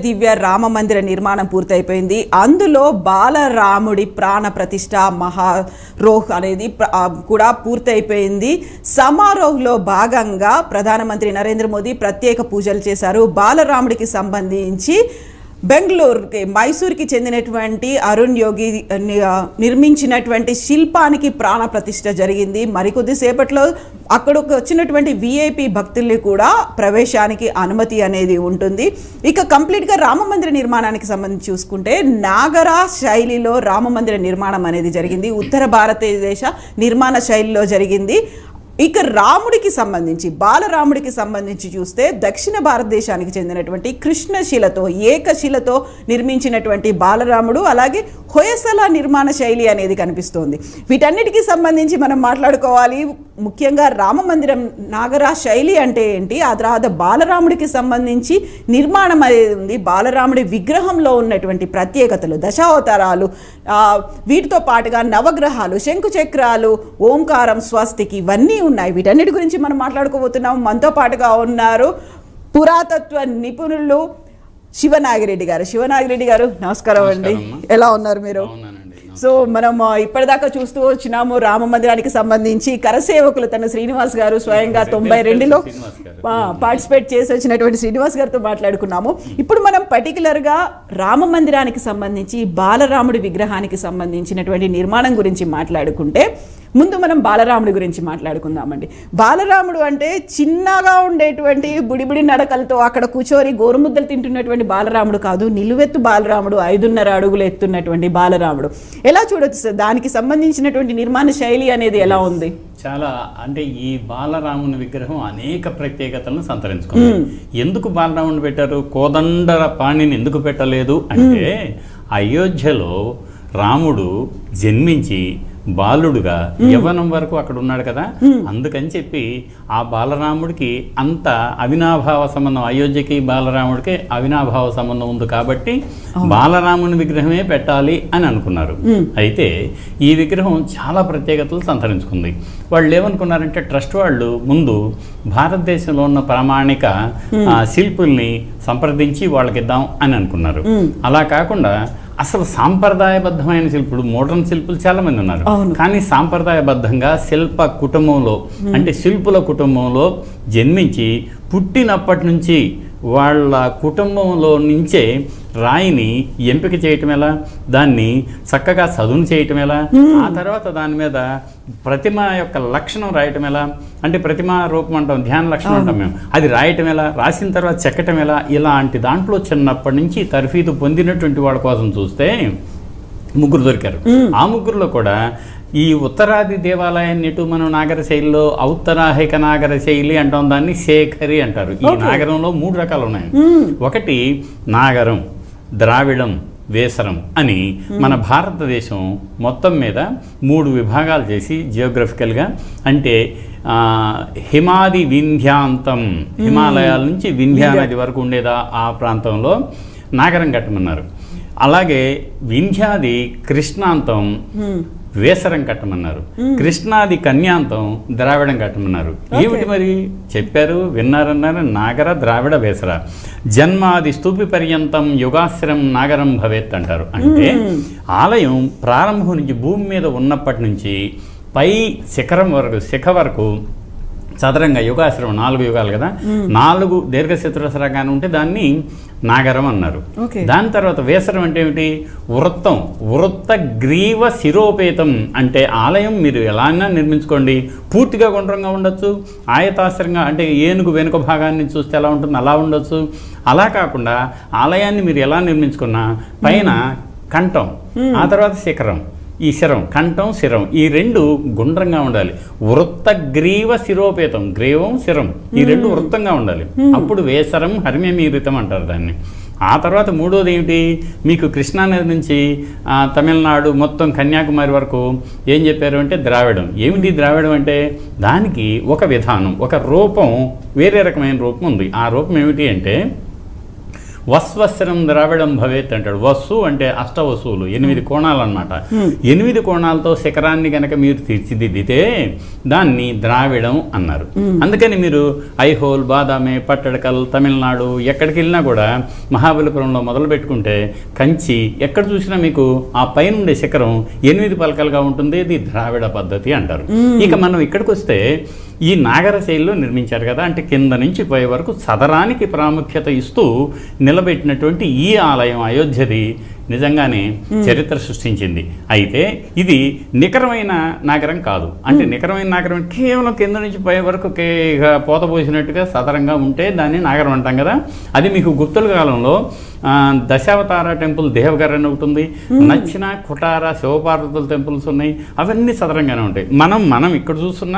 దివ్య రామ మందిర నిర్మాణం పూర్తయిపోయింది. అందులో బాలరాముడి ప్రాణ ప్రతిష్ఠ మహారోహ్ అనేది కూడా పూర్తయిపోయింది. సమారోహ్లో భాగంగా ప్రధానమంత్రి నరేంద్ర మోదీ ప్రత్యేక పూజలు చేశారు. బాలరాముడికి సంబంధించి బెంగళూరుకి మైసూర్కి చెందినటువంటి అరుణ్ యోగి నిర్మించినటువంటి శిల్పానికి ప్రాణ ప్రతిష్ఠ జరిగింది. మరికొద్ది సేపట్లో అక్కడికి వచ్చినటువంటి విఐపి భక్తుల్ని కూడా ప్రవేశానికి అనుమతి అనేది ఉంటుంది. ఇక కంప్లీట్గా రామ మందిర నిర్మాణానికి సంబంధించి చూసుకుంటే నాగరా శైలిలో రామ మందిర నిర్మాణం అనేది జరిగింది. ఉత్తర భారతదేశ నిర్మాణ శైలిలో జరిగింది. ఇక రాముడికి సంబంధించి బాలరాముడికి సంబంధించి చూస్తే దక్షిణ భారతదేశానికి చెందినటువంటి కృష్ణశిలతో ఏకశిలతో నిర్మించినటువంటి బాలరాముడు, అలాగే హొయసల నిర్మాణ శైలి అనేది కనిపిస్తోంది. వీటన్నిటికీ సంబంధించి మనం మాట్లాడుకోవాలి. ముఖ్యంగా రామ మందిరం నాగరా శైలి అంటే ఏంటి, ఆ తర్వాత బాలరాముడికి సంబంధించి నిర్మాణం అనేది ఉంది. బాలరాముడి విగ్రహంలో ఉన్నటువంటి ప్రత్యేకతలు, దశావతారాలు, వీటితో పాటుగా నవగ్రహాలు, శంకుచక్రాలు, ఓంకారం, స్వస్తికి ఇవన్నీ ఉన్నాయి. వీటన్నిటి గురించి మనం మాట్లాడుకోబోతున్నాం. మనతో పాటుగా ఉన్నారు పురాతత్వ నిపుణులు శివనాగిరెడ్డి గారు. శివనాగిరెడ్డి గారు నమస్కారం అండి, ఎలా ఉన్నారు మీరు? సో మనం ఇప్పటిదాకా చూస్తూ వచ్చినాము రామ మందిరానికి సంబంధించి కరసేవకులు తన శ్రీనివాస్ గారు స్వయంగా 92లో పార్టిసిపేట్ చేసి వచ్చినటువంటి శ్రీనివాస్ గారితో మాట్లాడుకున్నాము. ఇప్పుడు మనం పర్టికులర్గా రామ మందిరానికి సంబంధించి బాలరాముడి విగ్రహానికి సంబంధించినటువంటి నిర్మాణం గురించి మాట్లాడుకుంటే ముందు మనం బాలరాముడి గురించి మాట్లాడుకుందామండి. బాలరాముడు అంటే చిన్నగా ఉండేటువంటి బుడిబుడి నడకలతో అక్కడ కూర్చొని గోరుముద్దలు తింటున్నటువంటి బాలరాముడు కాదు, నిలువెత్తు బాలరాముడు, 5.5 అడుగులు ఎత్తున్నటువంటి బాలరాముడు. ఎలా చూడొచ్చు సార్, దానికి సంబంధించినటువంటి నిర్మాణ శైలి అనేది ఎలా ఉంది? చాలా అంటే ఈ బాలరాముని విగ్రహం అనేక ప్రత్యేకతలను సంతరించుకుంది. ఎందుకు బాలరాముని పెట్టారు, కోదండ పాణిని ఎందుకు పెట్టలేదు అంటే అయోధ్యలో రాముడు జన్మించి బాలుడుగా యవ్వనం వరకు అక్కడ ఉన్నాడు కదా, అందుకని చెప్పి ఆ బాలరాముడికి అంత అవినాభావ సంబంధం, అయోధ్యకి బాలరాముడికి అవినాభావ సంబంధం ఉంది కాబట్టి బాలరాముని విగ్రహమే పెట్టాలి అని అనుకున్నారు. అయితే ఈ విగ్రహం చాలా ప్రత్యేకతలు సంతరించుకుంది. వాళ్ళు ఏమనుకున్నారంటే ట్రస్ట్ వాళ్ళు ముందు భారతదేశంలో ఉన్న ప్రామాణిక శిల్పుల్ని సంప్రదించి వాళ్ళకి ఇద్దాం అని అనుకున్నారు. అలా కాకుండా అసలు సాంప్రదాయబద్ధమైన శిల్పులు, మోడర్న్ శిల్పులు చాలా మంది ఉన్నారు, కానీ సాంప్రదాయబద్ధంగా శిల్ప కుటుంబంలో అంటే శిల్పుల కుటుంబంలో జన్మించి పుట్టినప్పటి నుంచి వాళ్ళ కుటుంబంలో నుంచే రాయిని ఎంపిక చేయటం ఎలా, దాన్ని చక్కగా చదును చేయటం ఎలా, ఆ తర్వాత దాని మీద ప్రతిమ యొక్క లక్షణం రాయటం ఎలా, అంటే ప్రతిమ రూపం అంటాం, ధ్యాన లక్షణం అంటాం మేము, అది రాయటం ఎలా, రాసిన తర్వాత చెక్కటం ఎలా, ఇలాంటి దాంట్లో చిన్నప్పటి నుంచి తర్ఫీదు పొందినటువంటి వాళ్ళ కోసం చూస్తే ముగ్గురు దొరికారు. ఆ ముగ్గురులో కూడా ఈ ఉత్తరాది దేవాలయాన్ని ఇటు మనం నాగర శైలిలో ఔత్తరాహిక నాగర శైలి అంటాం, దాన్ని శేఖరి అంటారు. ఈ నాగరంలో 3 రకాలు ఉన్నాయి. ఒకటి నాగరం, ద్రావిడం, వేసరం అని మన భారతదేశం మొత్తం మీద 3 విభాగాలు చేసి జియోగ్రఫికల్గా, అంటే హిమాది వింధ్యాంతం, హిమాలయాల నుంచి వింధ్యా నది వరకు ఉండేదా ఆ ప్రాంతంలో నాగరం కట్టమన్నారు. అలాగే వింధ్యాది కృష్ణాంతం వేసరం కట్టమన్నారు, కృష్ణాది కన్యాంతం ద్రావిడం కట్టమన్నారు. ఏమిటి మరి చెప్పారు, విన్నారన్నారు, నాగర ద్రావిడ వేసర, జన్మాది స్తూపి పర్యంతం యుగాశ్రం నాగరం భవేత్ అంటారు. అంటే ఆలయం ప్రారంభం నుంచి భూమి మీద ఉన్నప్పటి నుంచి పై శిఖరం వరకు, శిఖ వరకు చదరంగా యుగాశ్రమం 4 యుగాలు కదా, 4 దీర్ఘచతురస్రంగానే ఉంటే దాన్ని నాగరం అన్నారు. దాని తర్వాత వేసరం అంటే ఏమిటి, వృత్తం, వృత్త గ్రీవ శిరోపేతం, అంటే ఆలయం మీరు ఎలా అయినా నిర్మించుకోండి, పూర్తిగా గుండ్రంగా ఉండొచ్చు, ఆయతాశ్రంగా అంటే ఏనుగు వెనుక భాగాన్ని చూస్తే ఎలా ఉంటుంది అలా ఉండొచ్చు. అలా కాకుండా ఆలయాన్ని మీరు ఎలా నిర్మించుకున్నా పైన కంఠం, ఆ తర్వాత శిఖరం, ఈ శిరం, కంఠం శిరం, ఈ 2 గుండ్రంగా ఉండాలి. వృత్తగ్రీవ శిరోపేతం, గ్రీవం శిరం, ఈ 2 వృత్తంగా ఉండాలి. అప్పుడు వేసరం హర్మ్యమీరితం అంటారు దాన్ని. ఆ తర్వాత 3వది ఏమిటి, మీకు కృష్ణానది నుంచి తమిళనాడు మొత్తం కన్యాకుమారి వరకు ఏం చెప్పారు అంటే ద్రావిడం. ఏమిటి ద్రావిడం అంటే దానికి ఒక విధానం, ఒక రూపం, వేరే రకమైన రూపం ఉంది. ఆ రూపం ఏమిటి అంటే వస్వస్రం ద్రావిడం భవేత్ అంటాడు. వస్సు అంటే అష్టవసువులు, 8 కోణాలు అన్నమాట. 8 కోణాలతో శిఖరాన్ని కనుక మీరు తీర్చిదిద్దితే దాన్ని ద్రావిడం అన్నారు. అందుకని మీరు ఐహోల్, బాదామి, పట్టడకల్, తమిళనాడు ఎక్కడికి వెళ్ళినా కూడా మహాబలిపురంలో మొదలు పెట్టుకుంటే కంచి ఎక్కడ చూసినా మీకు ఆ పైనుండే శిఖరం 8 పలకలుగా ఉంటుంది. ఇది ద్రావిడ పద్ధతి అంటారు. ఇక మనం ఇక్కడికి వస్తే ఈ నాగర శైలిలో నిర్మించారు కదా, అంటే కింద నుంచి పై వరకు సదరానికి ప్రాముఖ్యత ఇస్తూ నిలబెట్టినటువంటి ఈ ఆలయం అయోధ్యది నిజంగానే చరిత్ర సృష్టించింది. అయితే ఇది నికరమైన నగరం కాదు. అంటే నికరమైన నగరం కేవలం కింద నుంచి పై వరకు పోతపోసినట్టుగా సదరంగా ఉంటే దాన్ని నగరం అంటాం కదా. అది మీకు గుప్తుల కాలంలో దశావతార టెంపుల్ దేవగర్ అని ఒకటి ఉంది, నచ్చిన కుటార శివపార్వతుల టెంపుల్స్ ఉన్నాయి. అవన్నీ సదరంగానే ఉంటాయి. మనం ఇక్కడ చూస్తున్న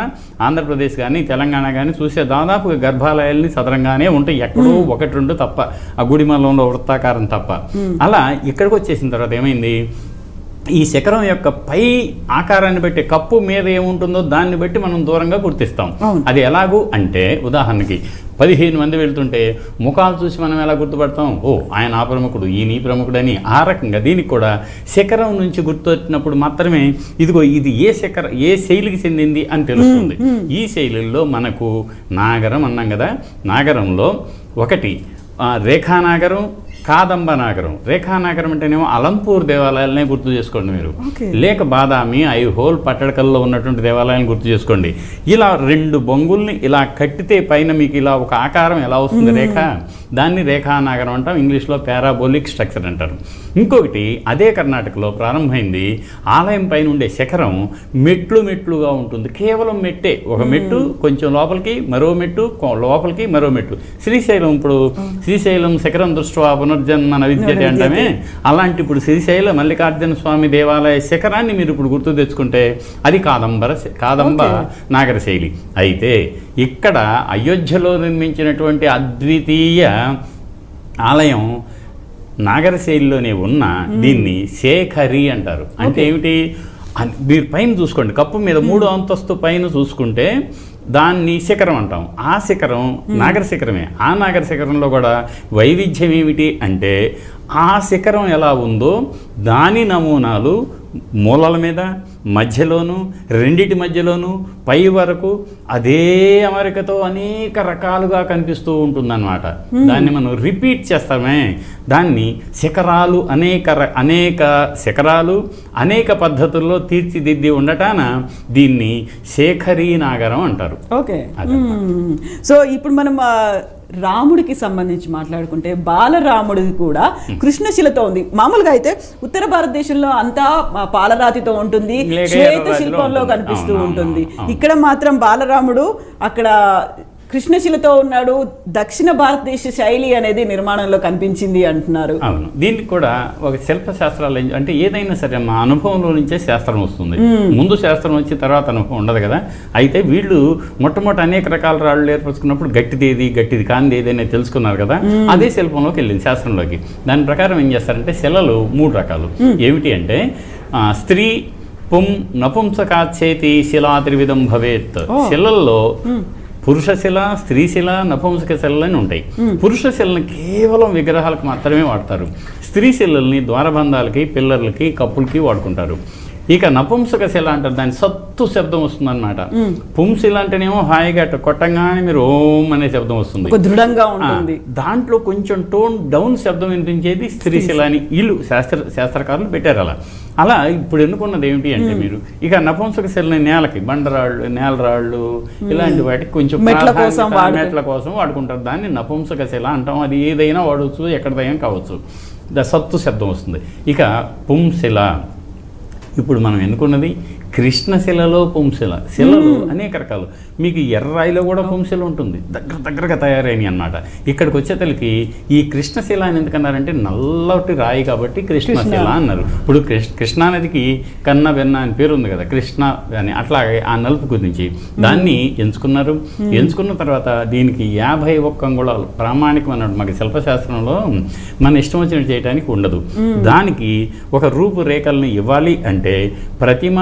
ఆంధ్రప్రదేశ్ కానీ తెలంగాణ కానీ చూసే దాదాపుగా గర్భాలయాల్ని సదరంగానే ఉంటాయి. ఎక్కడో 1-2 తప్ప, ఆ గుడిమల్లంలో వృత్తాకారం తప్ప. అలా ఇక్కడికి వచ్చేసిన తర్వాత ఏమైంది, ఈ శిఖరం యొక్క పై ఆకారాన్ని బట్టి కప్పు మీద ఏముంటుందో దాన్ని బట్టి మనం దూరంగా గుర్తిస్తాం. అది ఎలాగూ అంటే ఉదాహరణకి 15 మంది వెళ్తుంటే ముఖాలు చూసి మనం ఎలా గుర్తుపడతాం, ఓ ఆయన ఆ ప్రముఖుడు, ఈయన ఈ ప్రముఖుడు అని. ఆ రకంగా దీనికి కూడా శిఖరం నుంచి గుర్తొచ్చినప్పుడు మాత్రమే ఇదిగో ఇది ఏ శైలికి చెందింది అని తెలుస్తుంది. ఈ శైలిలో మనకు నాగరం అన్నాం కదా, నాగరంలో ఒకటి రేఖానాగరం, కాదంబ నాగరం. రేఖానాగరం అంటేనేమో అలంపూర్ దేవాలయాలనే గుర్తు చేసుకోండి మీరు, లేక బాదామి, ఐహోల్, పట్టడకల్లో ఉన్నటువంటి దేవాలయాన్ని గుర్తు చేసుకోండి. ఇలా 2 బొంగుల్ని ఇలా కట్టితే పైన మీకు ఇలా ఒక ఆకారం ఎలా వస్తుంది రేఖ, దాన్ని రేఖానాగరం అంటాం. ఇంగ్లీష్లో పారాబోలిక్ స్ట్రక్చర్ అంటారు. ఇంకొకటి అదే కర్ణాటకలో ప్రారంభమైంది, ఆలయం పైన ఉండే శిఖరం మెట్లుగా ఉంటుంది. కేవలం మెట్టే, ఒక మెట్టు కొంచెం లోపలికి, మరో మెట్టు లోపలికి, మరో మెట్టు. శ్రీశైలం, ఇప్పుడు శ్రీశైలం శిఖరం దృష్ట్యా పునర్జన్మ విద్యతే అంటామే, అలాంటి ఇప్పుడు శ్రీశైల మల్లికార్జున స్వామి దేవాలయ శిఖరాన్ని మీరు ఇప్పుడు గుర్తు తెచ్చుకుంటే అది కాదంబ నాగర శైలి. అయితే ఇక్కడ అయోధ్యలో నిర్మించినటువంటి అద్వితీయ ఆలయం నాగర శైలిలోనే ఉన్న దీన్ని శేఖరి అంటారు. అంటే ఏమిటి, మీరు పైన చూసుకోండి, కప్పు మీద 3వ అంతస్తు పైన చూసుకుంటే దాన్ని శిఖరం అంటాం. ఆ శిఖరం నాగర శిఖరమే. ఆ నాగర శిఖరంలో కూడా వైవిధ్యం ఏమిటి అంటే ఆ శిఖరం ఎలా ఉందో దాని నమూనాలు మూలల మీద, మధ్యలోను, రెండిటి మధ్యలోను, పై వరకు అదే అమరికతో అనేక రకాలుగా కనిపిస్తూ ఉంటుందన్నమాట. దాన్ని మనం రిపీట్ చేస్తామే, దాన్ని శిఖరాలు, అనేక శిఖరాలు అనేక పద్ధతుల్లో తీర్చిదిద్ది ఉండటాన దీన్ని శేఖరీ నాగరం అంటారు. ఓకే. సో ఇప్పుడు మనం రాముడికి సంబంధించి మాట్లాడుకుంటే బాలరాముడికి కూడా కృష్ణశిలతో ఉంది. మామూలుగా అయితే ఉత్తర భారతదేశంలో అంతా పాలరాతితో ఉంటుంది, శ్వేత శిల్పంలో కనిపిస్తూ ఉంటుంది. ఇక్కడ మాత్రం బాలరాముడు అక్కడ కృష్ణశిలతో ఉన్నాడు. దక్షిణ భారతదేశ శైలి అనేది నిర్మాణంలో కనిపించింది అంటున్నారు. అవును, దీనికి కూడా ఒక శిల్పశాస్త్రాలు అంటే ఏదైనా సరే మా అనుభవంలో నుంచే శాస్త్రం వస్తుంది. ముందు శాస్త్రం వచ్చి తర్వాత అనుభవం ఉండదు కదా. అయితే వీళ్ళు మొట్టమొదటి అనేక రకాల రాళ్ళు ఏర్పరచుకున్నప్పుడు గట్టిది కానిది ఏదైనా తెలుసుకున్నారు కదా, అదే శిల్పంలోకి వెళ్ళింది, శాస్త్రంలోకి. దాని ప్రకారం ఏం చేస్తారంటే శిలలు 3 రకాలు. ఏమిటి అంటే స్త్రీ పుం నపుంసకాచేతి శిలా త్రివిధం భవేత్. శిలల్లో పురుషశిల, స్త్రీశిల, నపుంసక శిలలని ఉంటాయి. పురుషశిలని కేవలం విగ్రహాలకు మాత్రమే వాడతారు. స్త్రీశిలల్ని ద్వారబంధాలకి, పిల్లర్లకి, కప్పులకి వాడుకుంటారు. ఇక నపుంసక శిల అంటారు, దాని సత్తు శబ్దం వస్తుంది అనమాట. పుంశిల అంటేనేమో హాయిగా కొట్టంగానే మీరు ఓం అనే శబ్దం వస్తుంది, దృఢంగా ఉంటుంది. దాంట్లో కొంచెం టోన్ డౌన్ శబ్దం వినిపించేది స్త్రీశిల అని వీళ్ళు శాస్త్రకారులు పెట్టారు. అలా ఇప్పుడు ఎన్నుకున్నది ఏమిటి అంటే మీరు ఇక నపుంసక శిలని నేలకి, బండరాళ్ళు, నేలరాళ్ళు ఇలాంటి వాటికి కొంచెం మెట్ల కోసం వాడుకుంటారు. దాన్ని నపుంసక శిల అంటాం. అది ఏదైనా వాడవచ్చు, ఎక్కడిదైనా కావచ్చు. సత్తు శబ్దం వస్తుంది. ఇక పుంశిల, ఇప్పుడు మనం ఎన్నుకున్నది కృష్ణశిలలో పుంశిల. శిలలు అనేక రకాలు. మీకు ఎర్రరాయిలో కూడా పుంశిల ఉంటుంది, దగ్గరగా తయారైనవి అన్నమాట. ఇక్కడికి వచ్చేతలకి ఈ కృష్ణశిల అని ఎందుకన్నారంటే నల్లటి రాయి కాబట్టి కృష్ణశిల అన్నారు. ఇప్పుడు కృష్ణానదికి కన్న వెన్న అని పేరు ఉంది కదా, కృష్ణ అని. అట్లాగే ఆ నలుపు గురించి దాన్ని ఎంచుకున్నారు. ఎంచుకున్న తర్వాత దీనికి 51 అంగుళాలు ప్రామాణికం అన్నాడు. మాకు శిల్పశాస్త్రంలో మన ఇష్టం వచ్చినట్టు చేయడానికి ఉండదు. దానికి ఒక రూపురేఖల్ని ఇవ్వాలి అంటే ప్రతిమ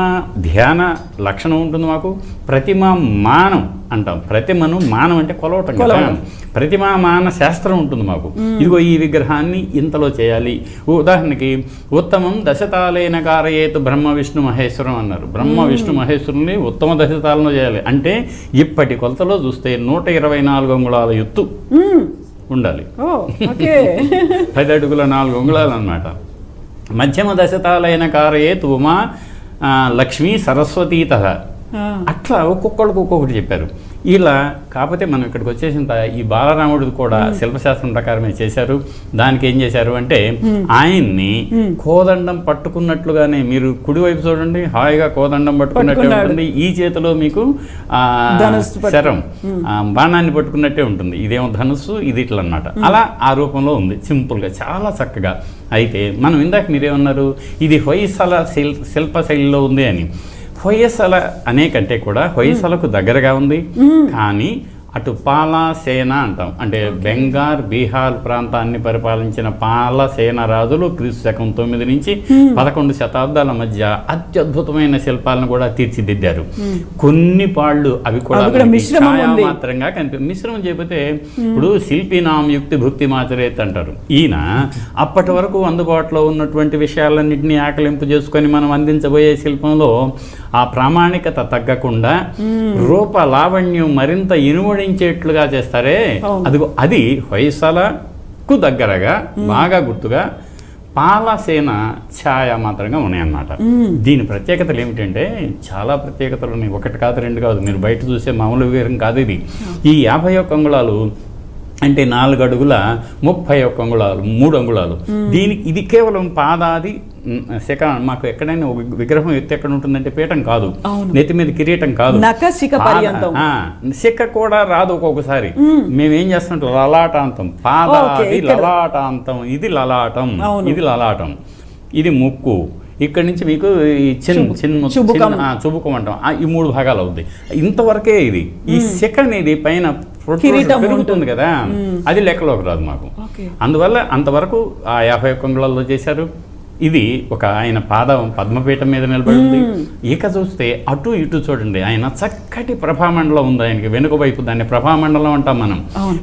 ధ్యాన లక్షణం ఉంటుంది మాకు. ప్రతిమ మానం అంటాం. ప్రతిమను మానం అంటే కొలవటం కదా. ప్రతిమా మాన శాస్త్రం ఉంటుంది మాకు. ఇదిగో ఈ విగ్రహాన్ని ఇంతలో చేయాలి. ఉదాహరణకి ఉత్తమం దశతాలైన కారయేతు బ్రహ్మ విష్ణు మహేశ్వరం అన్నారు. బ్రహ్మ విష్ణు మహేశ్వరుని ఉత్తమ దశతాలను చేయాలి అంటే ఇప్పటి కొలతలో చూస్తే 124 అంగుళాల ఎత్తు ఉండాలి. 10 అడుగుల 4 అంగుళాలు అన్నమాట. మధ్యమ దశతాలైన కారయేతు ఉమా లక్ష్మీ సరస్వతీత. అట్లా ఒక్కొక్కడికి ఒక్కొక్కటి చెప్పారు. ఇలా కాకపోతే మనం ఇక్కడికి వచ్చేసిన ఈ బాలరాముడిది కూడా శిల్పశాస్త్రం ప్రకారమే చేశారు. దానికి ఏం చేశారు అంటే ఆయన్ని కోదండం పట్టుకున్నట్లుగానే, మీరు కుడివైపు చూడండి, హాయిగా కోదండం పట్టుకున్నట్టే ఉంటుంది. ఈ చేతిలో మీకు శరం బాణాన్ని పట్టుకున్నట్టే ఉంటుంది. ఇదేమో ధనుస్సు, ఇది ఇట్లా అన్నమాట. అలా ఆ రూపంలో ఉంది, సింపుల్గా, చాలా చక్కగా. అయితే మనం ఇందాక మీరేమన్నారు, ఇది హొయసల శిల్పశైలిలో ఉంది అని. హొయసల అనే కంటే కూడా హొయసలకు దగ్గరగా ఉంది. కానీ అటు పాలసేన అంటాం, అంటే బెంగాల్ బీహార్ ప్రాంతాన్ని పరిపాలించిన పాలసేన రాజులు క్రీస్తు శకం 9 నుంచి 11 శతాబ్దాల మధ్య అత్యద్భుతమైన శిల్పాలను కూడా తీర్చిదిద్దారు. కొన్ని పాళ్ళు అవి కూడా మాత్రంగా మిశ్రమం చేయకపోతే, ఇప్పుడు శిల్పినాం యుక్తి భుక్తి మాచరేత్ అంటారు. ఈయన అప్పటి వరకు అందుబాటులో ఉన్నటువంటి విషయాలన్నింటినీ ఆకలింపు చేసుకొని మనం అందించబోయే శిల్పంలో ఆ ప్రామాణికత తగ్గకుండా రూప లావణ్యం మరింత ఇనుమడించేట్లుగా చేస్తారే, అదిగో అది హొయసలకు దగ్గరగా బాగా గుర్తుగా పాలసేన ఛాయ మాత్రంగా ఉన్నాయన్నమాట. దీని ప్రత్యేకతలు ఏమిటంటే చాలా ప్రత్యేకతలు ఉన్నాయి. 1 కాదు 2 కాదు. మీరు బయట చూసే మామూలు విగ్రహం కాదు ఇది. ఈ 51 అంగుళాలు అంటే 4 అడుగుల 31 అంగుళాలు, 3 అంగుళాలు. దీనికి ఇది కేవలం పాదాది శిఖ. మాకు ఎక్కడైనా విగ్రహం ఎత్తు ఎక్కడ ఉంటుందంటే పీఠం కాదు, నెత్తి మీద కిరీటం కాదు, శిఖ కూడా రాదు. ఒక్కొక్కసారి మేమేం చేస్తుంటాం, లలాటాంతం, పాదాది లలాటాంతం, ఇది లలాటం, ఇది లలాటం, ఇది ముక్కు. ఇక్కడి నుంచి మీకు ఈ చుబుకం అంటాం. ఈ 3 భాగాలు అవుతాయి. ఇంతవరకే ఇది. ఈ శిఖ అనేది పైన పెరుగుతుంది కదా, అది లెక్కలోకి రాదు మాకు. అందువల్ల అంతవరకు ఆ 51 అంగుళాల్లో చేశారు. ఇది ఒక ఆయన పాదం పద్మపీఠం మీద నిలబడి ఉంది. ఇక చూస్తే అటు ఇటు చూడండి, ఆయన చక్కటి ప్రభామండలం ఉంది ఆయనకి. వెనుక వైపు దాన్ని ప్రభామండలం అంటాం మనం.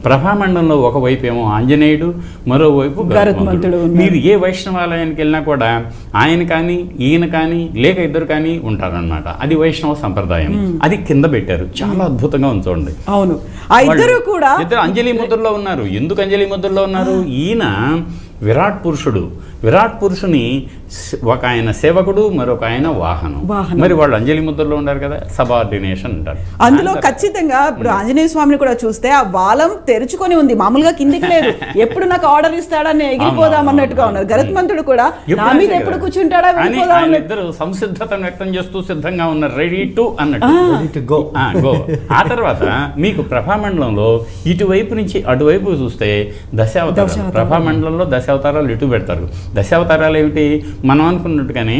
ప్రభామండలంలో ఒకవైపు ఏమో ఆంజనేయుడు, మరోవైపు గరుత్మంతుడు. మీరు ఏ వైష్ణవాలయానికి వెళ్ళినా కూడా ఆయన కానీ ఈయన కానీ లేక ఇద్దరు కానీ ఉంటారనమాట. అది వైష్ణవ సంప్రదాయం. అది కింద పెట్టారు, చాలా అద్భుతంగా ఉంది చూడండి. అవును, ఇద్దరు అంజలి ముద్రలో ఉన్నారు. ఎందుకు అంజలి ముద్రలో ఉన్నారు? ఈయన విరాట్ పురుషుడు. విరాట్ పురుషుని ఒక ఆయన సేవకుడు, మరొక ఆయన వాహనం. మరి వాళ్ళు అంజలి ముద్రలో ఉంటారు కదా, సబార్డినేషన్ అంటారు. అందులో ఖచ్చితంగా ఇప్పుడు ఆంజనేయ స్వామిని కూడా చూస్తే ఆ వాలం తెరుచుకొని ఉంది, మామూలుగా కిందికి లేదు. ఎప్పుడు నాకు ఆర్డర్ ఇస్తాడని ఎగిరిపోదాం అన్నట్టుగా ఉన్నారు. గరుత్మంతుడు కూడా నా మీద ఎప్పుడు కూర్చుంటాడా, ఇద్దరు సంసిద్ధతను వ్యక్తం చేస్తూ సిద్ధంగా ఉన్నారు, రెడీ టు అన్నట్టు గో. ఆ తర్వాత మీకు ప్రభామండలంలో ఇటువైపు నుంచి అటువైపు చూస్తే దశావతారాలు. ప్రభామండలంలో దశావతారాలు ఇటు పెడతారు. దశావతారాలు ఏమిటి? మనం అనుకున్నట్టుగానే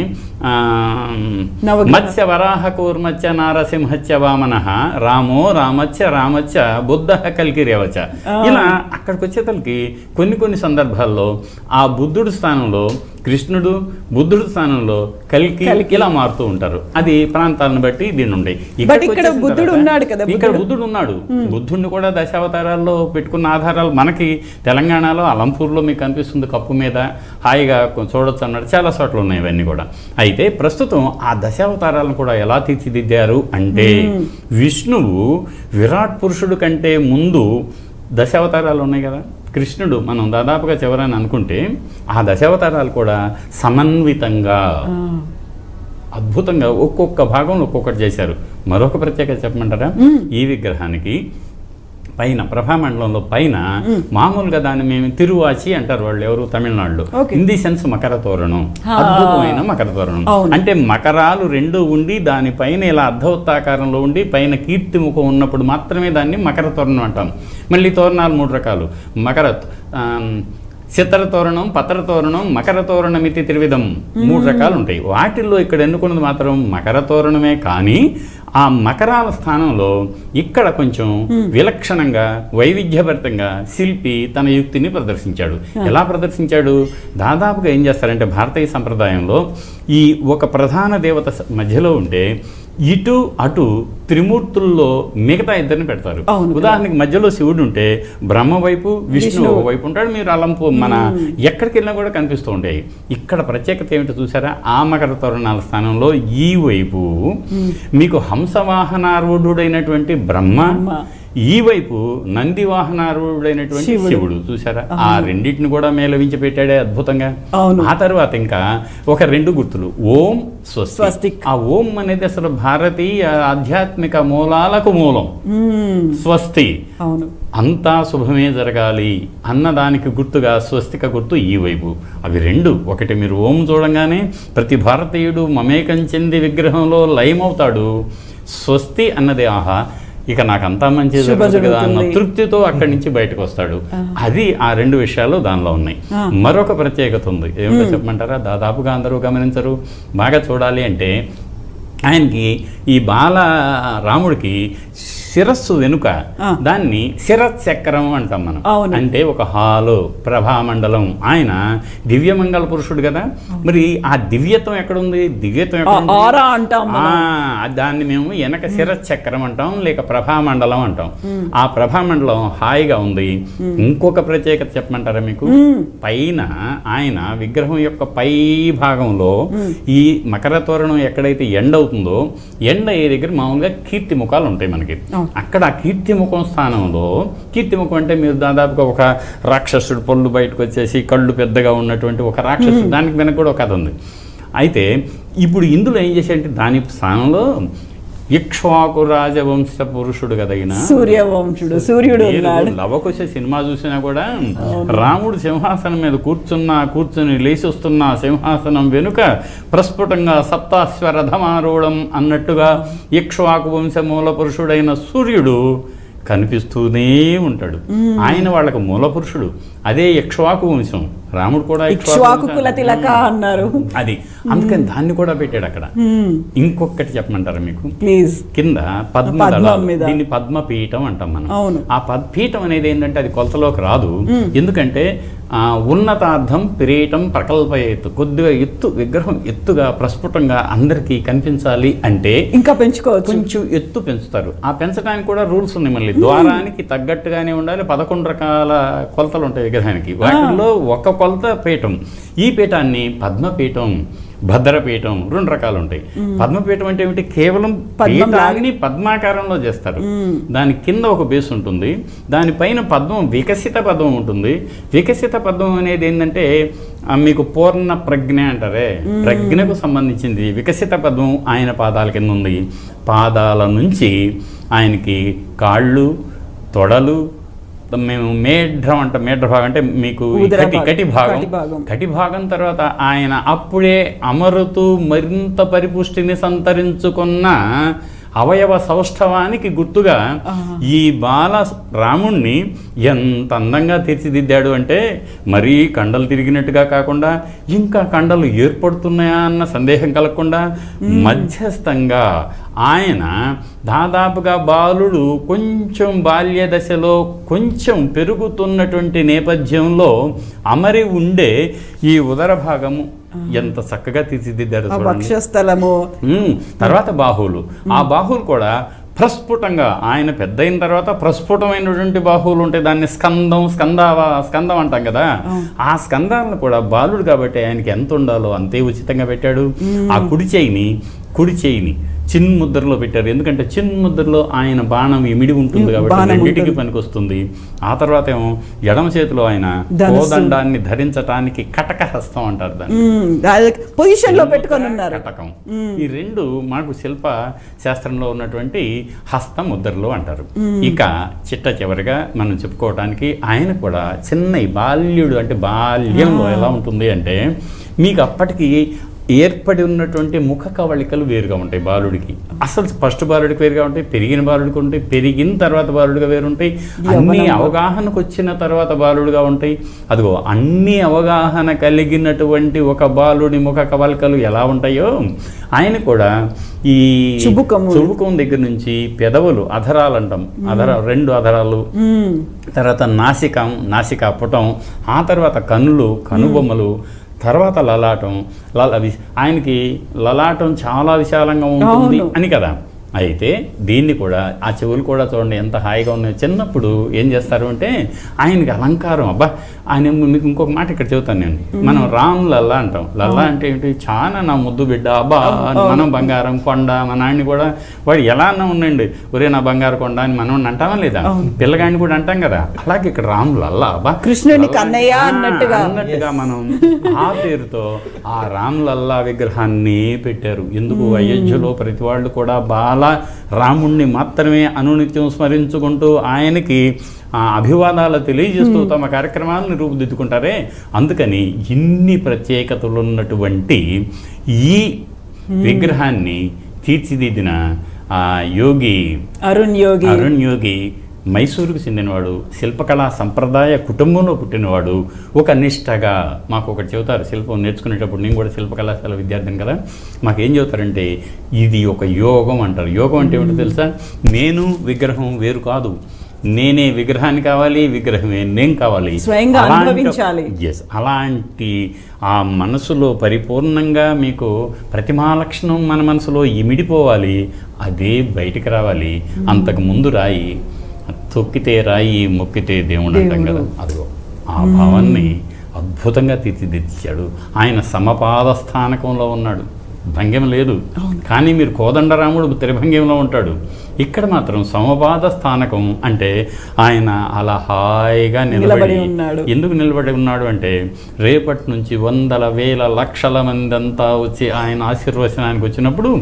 మత్స్య వరాహ కూర్మత్స్య నారసింహత్య వామనః రామో రామత్య రామత్య బుద్ధ కల్కి రేవచ. ఇలా అక్కడికి వచ్చేతలకి కొన్ని సందర్భాల్లో ఆ బుద్ధుడి స్థానంలో కృష్ణుడు, బుద్ధుడి స్థానంలో కల్కి ఇలా మారుతూ ఉంటారు. అది ప్రాంతాలను బట్టి దీన్ని ఉండే. ఇక్కడ బుద్ధుడు ఉన్నాడు కదా, ఇక్కడ బుద్ధుడు ఉన్నాడు. బుద్ధుడిని కూడా దశావతారాల్లో పెట్టుకున్న ఆధారాలు మనకి తెలంగాణలో అలంపూర్లో మీకు కనిపిస్తుంది, కప్పు మీద హాయిగా చూడొచ్చు అన్నాడు. చాలా చోట్ల ఉన్నాయి ఇవన్నీ కూడా. అయితే ప్రస్తుతం ఆ దశావతారాలను కూడా ఎలా తీర్చిదిద్దారు అంటే, విష్ణువు విరాట్ పురుషుడు కంటే ముందు దశావతారాలు ఉన్నాయి కదా. కృష్ణుడు మనం దాదాపుగా చివరని అనుకుంటే ఆ దశావతారాలు కూడా సమన్వితంగా అద్భుతంగా ఒక్కొక్క భాగంలో ఒక్కొక్కటి చేశారు. మరొక ప్రత్యేకత చెప్పమంటారా? ఈ విగ్రహానికి పైన ప్రభామండలంలో పైన మామూలుగా దాన్ని మేము తిరువాచి అంటారు వాళ్ళు, ఎవరు తమిళనాడులో. హిందీ సెన్స్ మకర తోరణం, అద్భుతమైన మకర తోరణం. అంటే మకరాలు 2 ఉండి దానిపైన ఇలా అర్ధవృత్తాకారంలో ఉండి పైన కీర్తిముఖం ఉన్నప్పుడు మాత్రమే దాన్ని మకర తోరణం అంటాం. మళ్ళీ తోరణాలు 3 రకాలు. మకర సితర తోరణం, పతర తోరణం, మకర తోరణమితి త్రివిధం, 3 రకాలు ఉంటాయి. వాటిల్లో ఇక్కడ ఎన్నుకున్నది మాత్రం మకర తోరణమే. కానీ ఆ మకరాల స్థానంలో ఇక్కడ కొంచెం విలక్షణంగా వైవిధ్యభరితంగా శిల్పి తన యుక్తిని ప్రదర్శించాడు. ఎలా ప్రదర్శించాడు? దాదాపుగా ఏం చేస్తారంటే భారతీయ సంప్రదాయంలో ఈ ఒక ప్రధాన దేవత మధ్యలో ఉంటే ఇటు అటు త్రిమూర్తుల్లో మిగతా ఇద్దరిని పెడతారు. ఉదాహరణకి మధ్యలో శివుడు ఉంటే బ్రహ్మ వైపు విష్ణు వైపు ఉంటాడు. మీరు అలంపు మన ఎక్కడికి వెళ్ళినా కూడా కనిపిస్తూ ఉంటాయి. ఇక్కడ ప్రత్యేకత ఏమిటో చూసారా? ఆ మకర తోరణాల స్థానంలో ఈ వైపు మీకు హంసవాహనారూఢుడైనటువంటి బ్రహ్మ, ఈ వైపు నంది వాహనారూఢుడైనటువంటి శివుడు. చూసారా? ఆ రెండింటిని కూడా మేళవించి పెట్టాడే అద్భుతంగా. ఆ తర్వాత ఇంకా ఒక 2 గుర్తులు, ఓం, స్వస్తి. ఆ ఓం అనేది అసలు భారతీయ ఆధ్యాత్మిక మూలాలకు మూలం. స్వస్తి, అంతా శుభమే జరగాలి అన్నదానికి గుర్తుగా స్వస్తిక గుర్తు ఈ వైపు. అవి 2. ఒకటి మీరు ఓం చూడంగానే ప్రతి భారతీయుడు మమేకం చెంది విగ్రహంలో లయమవుతాడు. స్వస్తి అన్నది ఆహా ఇక నాకంతా మంచి జరుగుతుంది కదా అన్న తృప్తితో అక్కడి నుంచి బయటకు వస్తాడు. అది ఆ 2 విషయాలు దానిలో ఉన్నాయి. మరొక ప్రత్యేకత ఉంది. ఏమిటో చెప్పమంటారా? దాదాపుగా అందరూ గమనించరు. బాగా చూడాలి అంటే ఆయనకి ఈ బాల రాముడికి శిరస్సు వెనుక దాన్ని శిరచక్రం అంటాం మనం. అంటే ఒక హాలు, ప్రభామండలం. ఆయన దివ్యమంగళ పురుషుడు కదా. మరి ఆ దివ్యత్వం ఎక్కడుంది? దివ్యత్వం దాన్ని మేము వెనక శిరచక్రం అంటాం, లేక ప్రభామండలం అంటాం. ఆ ప్రభామండలం హాయిగా ఉంది. ఇంకొక ప్రత్యేకత చెప్పమంటారా మీకు? పైన ఆయన విగ్రహం యొక్క పై భాగంలో ఈ మకర తోరణం ఎక్కడైతే ఎండ్ అవుతుందో, ఎండ్ అయ్యే దగ్గర మామూలుగా కీర్తి ముఖాలు ఉంటాయి మనకి. అక్కడ కీర్తిముఖం స్థానంలో, కీర్తిముఖం అంటే మీరు దాదాపుగా ఒక రాక్షసుడు పళ్ళు బయటకు వచ్చేసి కళ్ళు పెద్దగా ఉన్నటువంటి ఒక రాక్షసుడు, దానికి వెనక కూడా ఒక కథ ఉంది. అయితే ఇప్పుడు ఇందులో ఏం చేశారంటే దాని స్థానంలో ఇక్ష్వాకు రాజవంశ పురుషుడు కదగిన సూర్యుడు లవకుశ సినిమా చూసినా కూడా రాముడు సింహాసనం మీద కూర్చుని లేచి వస్తున్న సింహాసనం వెనుక ప్రస్ఫుటంగా సప్తాశ్వరథమారూఢం అన్నట్టుగా ఇక్ష్వాకు వంశ మూల పురుషుడైన సూర్యుడు కనిపిస్తూనే ఉంటాడు. ఆయన వాళ్ళకు మూల పురుషుడు. అదే ఇక్ష్వాకు వంశం. రాముడు కూడా ఇక్ష్వాకు కుల తిలక అన్నారు. అది అందుకని దాన్ని కూడా పెట్టాడు అక్కడ. ఇంకొకటి చెప్పమంటారా మీకు? ప్లీజ్. కింద పద్మదళం, దీన్ని పద్మపీఠం అంటాం మనం. ఆ పీఠం అనేది ఏంటంటే అది కొలతలోకి రాదు. ఎందుకంటే ఉన్నతార్థం కిరీటం ప్రకల్పయేతు, కొద్దిగా ఎత్తు విగ్రహం ఎత్తుగా ప్రస్ఫుటంగా అందరికీ కనిపించాలి అంటే ఇంకా పెంచుకోవచ్చు. కొంచెం ఎత్తు పెంచుతారు. ఆ పెంచడానికి కూడా రూల్స్ ఉన్నాయి. మళ్ళీ ద్వారానికి తగ్గట్టుగానే ఉండాలి. 11 రకాల కొలతలు ఉంటాయి విగ్రహానికి. వాటిల్లో ఒక కొలత పీఠం. ఈ పీఠాన్ని పద్మపీఠం, భద్రపీఠం 2 రకాలు ఉంటాయి. పద్మపీఠం అంటే ఏమిటి? కేవలం పీఠాన్ని పద్మాకారంలో చేస్తారు. దాని కింద ఒక బేస్ ఉంటుంది. దానిపైన పద్మం, వికసిత పద్మం ఉంటుంది. వికసిత పద్మం అనేది ఏంటంటే మీకు పూర్ణ ప్రజ్ఞ అంటారే, ప్రజ్ఞకు సంబంధించింది. వికసిత పద్మం ఆయన పాదాల కింద ఉంది. పాదాల నుంచి ఆయనకి కాళ్ళు, తొడలు, మేము మేఢ్రం అంటాం. మేఢ్ర భాగం అంటే మీకు కటి భాగం తర్వాత ఆయన అప్పుడే అమరుతూ మరింత పరిపుష్టిని సంతరించుకున్న అవయవ సౌష్ఠవానికి గుర్తుగా ఈ బాల రాముణ్ణి ఎంత అందంగా తీర్చిదిద్దాడు అంటే మరీ కండలు తిరిగినట్టుగా కాకుండా ఇంకా కండలు ఏర్పడుతున్నాయా అన్న సందేహం కలగకుండా మధ్యస్థంగా ఆయన దాదాపుగా బాలుడు కొంచెం బాల్య దశలో కొంచెం పెరుగుతున్నటువంటి నేపథ్యంలో అమరి ఉండే ఈ ఉదర భాగము ఎంత చక్కగా తీర్చిదిద్దారు. వక్షస్థలము, తర్వాత బాహువులు. ఆ బాహువులు కూడా ప్రస్ఫుటంగా ఆయన పెద్ద అయిన తర్వాత ప్రస్ఫుటమైనటువంటి బాహువులు ఉంటాయి. దాన్ని స్కందం అంటాం కదా. ఆ స్కందాలను కూడా బాలుడు కాబట్టి ఆయనకి ఎంత ఉండాలో అంతే ఉచితంగా పెట్టాడు. ఆ కుడి చేయిని చిన్ముద్రలో పెట్టారు. ఎందుకంటే చిన్ముద్రలో ఆయన బాణం ఇమిడి ఉంటుంది కాబట్టి రెండింటికి పనికొస్తుంది. ఆ తర్వాత ఏమో ఎడమ చేతిలో ఆయన కోదండాన్ని ధరించటానికి కటక హస్తం అంటారు. దాన్ని పొజిషన్ లో పెట్టుకొని ఉన్నారు. కటకం. ఈ 2 మనకు శిల్ప శాస్త్రంలో ఉన్నటువంటి హస్త ముద్రలు అంటారు. ఇక చివరిగా మనం చెప్పుకోవటానికి ఆయన కూడా చిన్న బాల్యుడు అంటే బాల్యంలో ఎలా ఉంటుంది అంటే మీకు అప్పటికి ఏర్పడి ఉన్నటువంటి ముఖ కవళికలు వేరుగా ఉంటాయి బాలుడికి. అసలు ఫస్ట్ బాలుడికి వేరుగా ఉంటాయి, పెరిగిన బాలుడికి ఉంటాయి, పెరిగిన తర్వాత బాలుడిగా వేరుంటాయి, అన్ని అవగాహనకు వచ్చిన తర్వాత బాలుడుగా ఉంటాయి. అదిగో అన్ని అవగాహన కలిగినటువంటి ఒక బాలుడి ముఖ కవళికలు ఎలా ఉంటాయో ఆయన కూడా ఈ చుబుకం దగ్గర నుంచి పెదవులు, అధరాలు అంటాం, రెండు అధరాలు, తర్వాత నాసికా పుటం, ఆ తర్వాత కన్నులు, కనుబొమ్మలు, తర్వాత లలాటం. ఆయనకి లలాటం చాలా విశాలంగా ఉంటుంది అని కదా. అయితే దీన్ని కూడా ఆ చెవులు కూడా చూడండి ఎంత హాయిగా ఉన్నాయో. చిన్నప్పుడు ఏం చేస్తారు అంటే ఆయనకి అలంకారం, అబ్బా ఆయన మీకు ఇంకొక మాట ఇక్కడ చెబుతాను నేను. మనం రామ్ లల్లా అంటాం. లల్లా అంటే ఏంటి, చాలా నా ముద్దు బిడ్డ, అబ్బా మనం బంగారం కొండ. మా నాయన్ని కూడా వాడు ఎలా అన్నా ఉండండి, ఒరే నా బంగారు కొండ అని మనం అంటామా లేదా, పిల్లగాడిని కూడా అంటాం కదా. అలాగే ఇక్కడ రామ్ లల్లా, అబ్బా కృష్ణుని కన్నయ్య అన్నట్టుగా మనం ఆ పేరుతో ఆ రామ్ లల్లా విగ్రహాన్ని పెట్టారు. ఎందుకు, అయోధ్యలో ప్రతి వాళ్ళు కూడా రాముణ్ణి మాత్రమే అనునిత్యం స్మరించుకుంటూ ఆయనకి అభివాదాలు తెలియజేస్తూ తమ కార్యక్రమాలను రూపుదిద్దుకుంటారే, అందుకని ఇన్ని ప్రత్యేకతలు ఉన్నటువంటి ఈ విగ్రహాన్ని తీర్చిదిద్దిన యోగి అరుణ్ యోగి మైసూరుకు చెందినవాడు, శిల్పకళా సంప్రదాయ కుటుంబంలో పుట్టినవాడు. ఒక నిష్టగా మాకు ఒకటి చెబుతారు, శిల్పం నేర్చుకునేటప్పుడు, నేను కూడా శిల్పకళాశాల విద్యార్థిని కదా, మాకేం చెబుతారంటే ఇది ఒక యోగం అంటారు. యోగం అంటే ఏమిటో తెలుసా, నేను విగ్రహం వేరు కాదు, నేనే విగ్రహాన్ని కావాలి, విగ్రహమే నేను కావాలి, స్వయంగా అనుభవించాలి. అలాంటి ఆ మనసులో పరిపూర్ణంగా మీకు ప్రతిమా లక్షణం మన మనసులో ఇమిడిపోవాలి, అదే బయటికి రావాలి. అంతకు ముందు రాయి, తొక్కితే రాయి, మొక్కితే దేవుడు అంటాం కదా, అదిగో ఆ భావాన్ని అద్భుతంగా తీర్చిదిద్దాడు. ఆయన సమపాద స్థానకంలో ఉన్నాడు, భంగ్యం లేదు. కానీ మీరు కోదండరాముడు త్రిభంగ్యంలో ఉంటాడు, ఇక్కడ మాత్రం సమపాద స్థానకం. అంటే ఆయన అలా హాయిగా నిలబడి ఉన్నాడు. ఎందుకు నిలబడి ఉన్నాడు అంటే, రేపటి నుంచి వందల వేల లక్షల మంది అంతా వచ్చి ఆయన ఆశీర్వచనానికి వచ్చినప్పుడు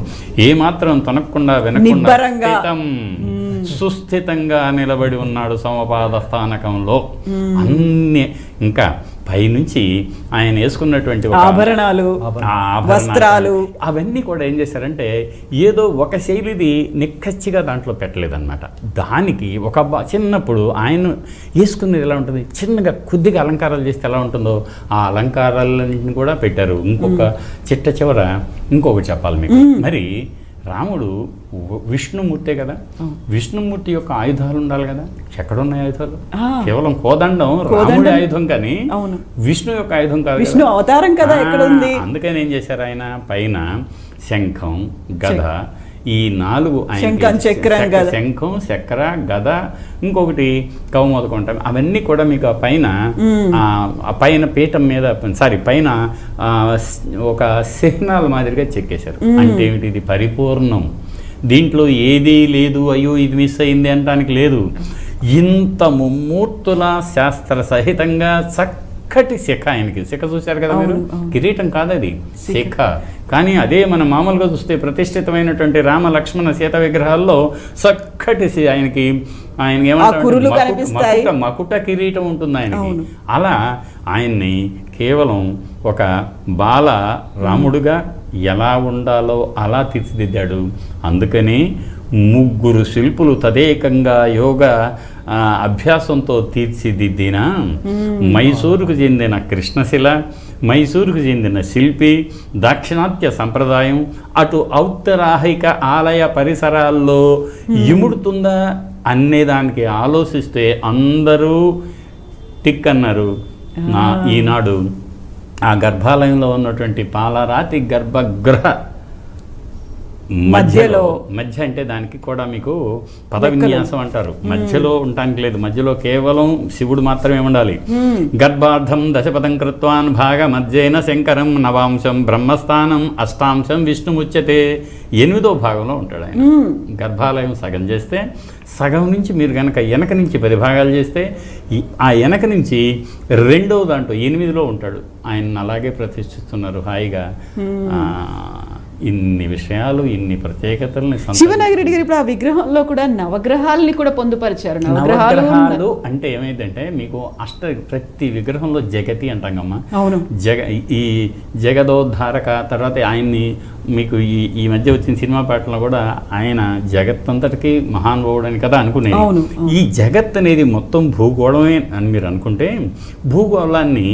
ఏమాత్రం తొనకుండా వెనకుండా సుస్థితంగా నిలబడి ఉన్నాడు సమపాద స్థానకంలో. అన్ని ఇంకా పైనుంచి ఆయన వేసుకున్నటువంటి ఆభరణాలు, వస్త్రాలు అవన్నీ కూడా ఏం చేశారంటే ఏదో ఒక శైలిది నిక్కచ్చిగా దాంట్లో పెట్టలేదన్నమాట. దానికి ఒక చిన్నప్పుడు ఆయన వేసుకునేది ఎలా ఉంటుంది, చిన్నగా కొద్దిగా అలంకారాలు చేస్తే ఎలా ఉంటుందో ఆ అలంకారాలన్నింటిని కూడా పెట్టారు. ఇంకొక చిట్ట చివర ఇంకొకటి చెప్పాలి మీకు. మరి రాముడు విష్ణుమూర్తే కదా, విష్ణుమూర్తి యొక్క ఆయుధాలు ఉండాలి కదా. ఎక్కడున్నాయి ఆయుధాలు? కేవలం కోదండం రాముడి ఆయుధం, కానీ విష్ణు యొక్క ఆయుధం కాదు, విష్ణు అవతారం కదా ఎక్కడ ఉంది. అందుకని ఏం చేశారు ఆయన, పైన శంఖం, గద, ఈ 4 శంఖం, చక్ర, గద, ఇంకొకటి కౌమోదకం, అవన్నీ కూడా మీకు ఆ పైన పీఠం మీద పైన ఒక చిహ్నాల మాదిరిగా చెక్కేశారు. అంటే ఏమిటి, ఇది పరిపూర్ణం, దీంట్లో ఏదీ లేదు, అయ్యో ఇది మిస్ అయింది అనడానికి లేదు. ఇంత ముమ్మూర్తుల శాస్త్ర సహితంగా చక్కటి శిఖ, ఆయనకి శిఖ చూశారు కదా మీరు, కిరీటం కాదది శిఖ. కానీ అదే మనం మామూలుగా చూస్తే ప్రతిష్ఠితమైనటువంటి రామ లక్ష్మణ సీత విగ్రహాల్లో చక్కటి ఆయనకి ఏమంటారు, మకుట కిరీటం ఉంటుంది ఆయనకి. అలా ఆయన్ని కేవలం ఒక బాల రాముడుగా ఎలా ఉండాలో అలా తీర్చిదిద్దాడు. అందుకని 3 శిల్పులు తదేకంగా యోగ అభ్యాసంతో తీర్చిదిద్దిన మైసూరుకు చెందిన కృష్ణశిల, మైసూరుకు చెందిన శిల్పి, దాక్షిణాత్య సంప్రదాయం అటు ఔత్తరాహిక ఆలయ పరిసరాల్లో ఇముడుతుందా అనేదానికి ఆలోచిస్తే అందరూ టిక్ అన్నారు. ఈనాడు ఆ గర్భాలయంలో ఉన్నటువంటి పాలరాతి గర్భగృహ మధ్య అంటే దానికి కూడా మీకు పద విన్యాసం అంటారు. మధ్యలో ఉండటానికి లేదు, మధ్యలో కేవలం శివుడు మాత్రమే ఉండాలి. గర్భార్థం దశపదం కృత్వాన్ భాగ మధ్యేన శంకరం నవాంశం బ్రహ్మస్థానం అష్టాంశం విష్ణుముచ్యతే. 8వ భాగంలో ఉంటాడు ఆయన. గర్భాలయం సగం చేస్తే, సగం నుంచి మీరు కనుక వెనక నుంచి 10 భాగాలు చేస్తే, ఆ వెనక నుంచి 2వ దాంట్లో 8లో ఉంటాడు. ఆయన అలాగే ప్రతిష్ఠిస్తున్నారు హాయిగా. ఇన్ని విషయాలు, ఇన్ని ప్రత్యేకతల్ని శివనాగిరెడ్డి గారు ఇప్పుడు ఆ విగ్రహంలో కూడా నవగ్రహాలని కూడా పొందుపరిచారు. నవగ్రహాలు అంటే ఏమైందంటే మీకు ప్రతి విగ్రహంలో జగతి అంటాంగమ్మా. అవును. ఈ జగదోద్ధారక, తర్వాత ఆయన్ని మీకు ఈ మధ్య వచ్చిన సినిమా పాటలో కూడా ఆయన జగత్తంతటికి మహానుభావుడని కదా అనుకునేది. ఈ జగత్ అనేది మొత్తం భూగోళమే అని మీరు అనుకుంటే, భూగోళాన్ని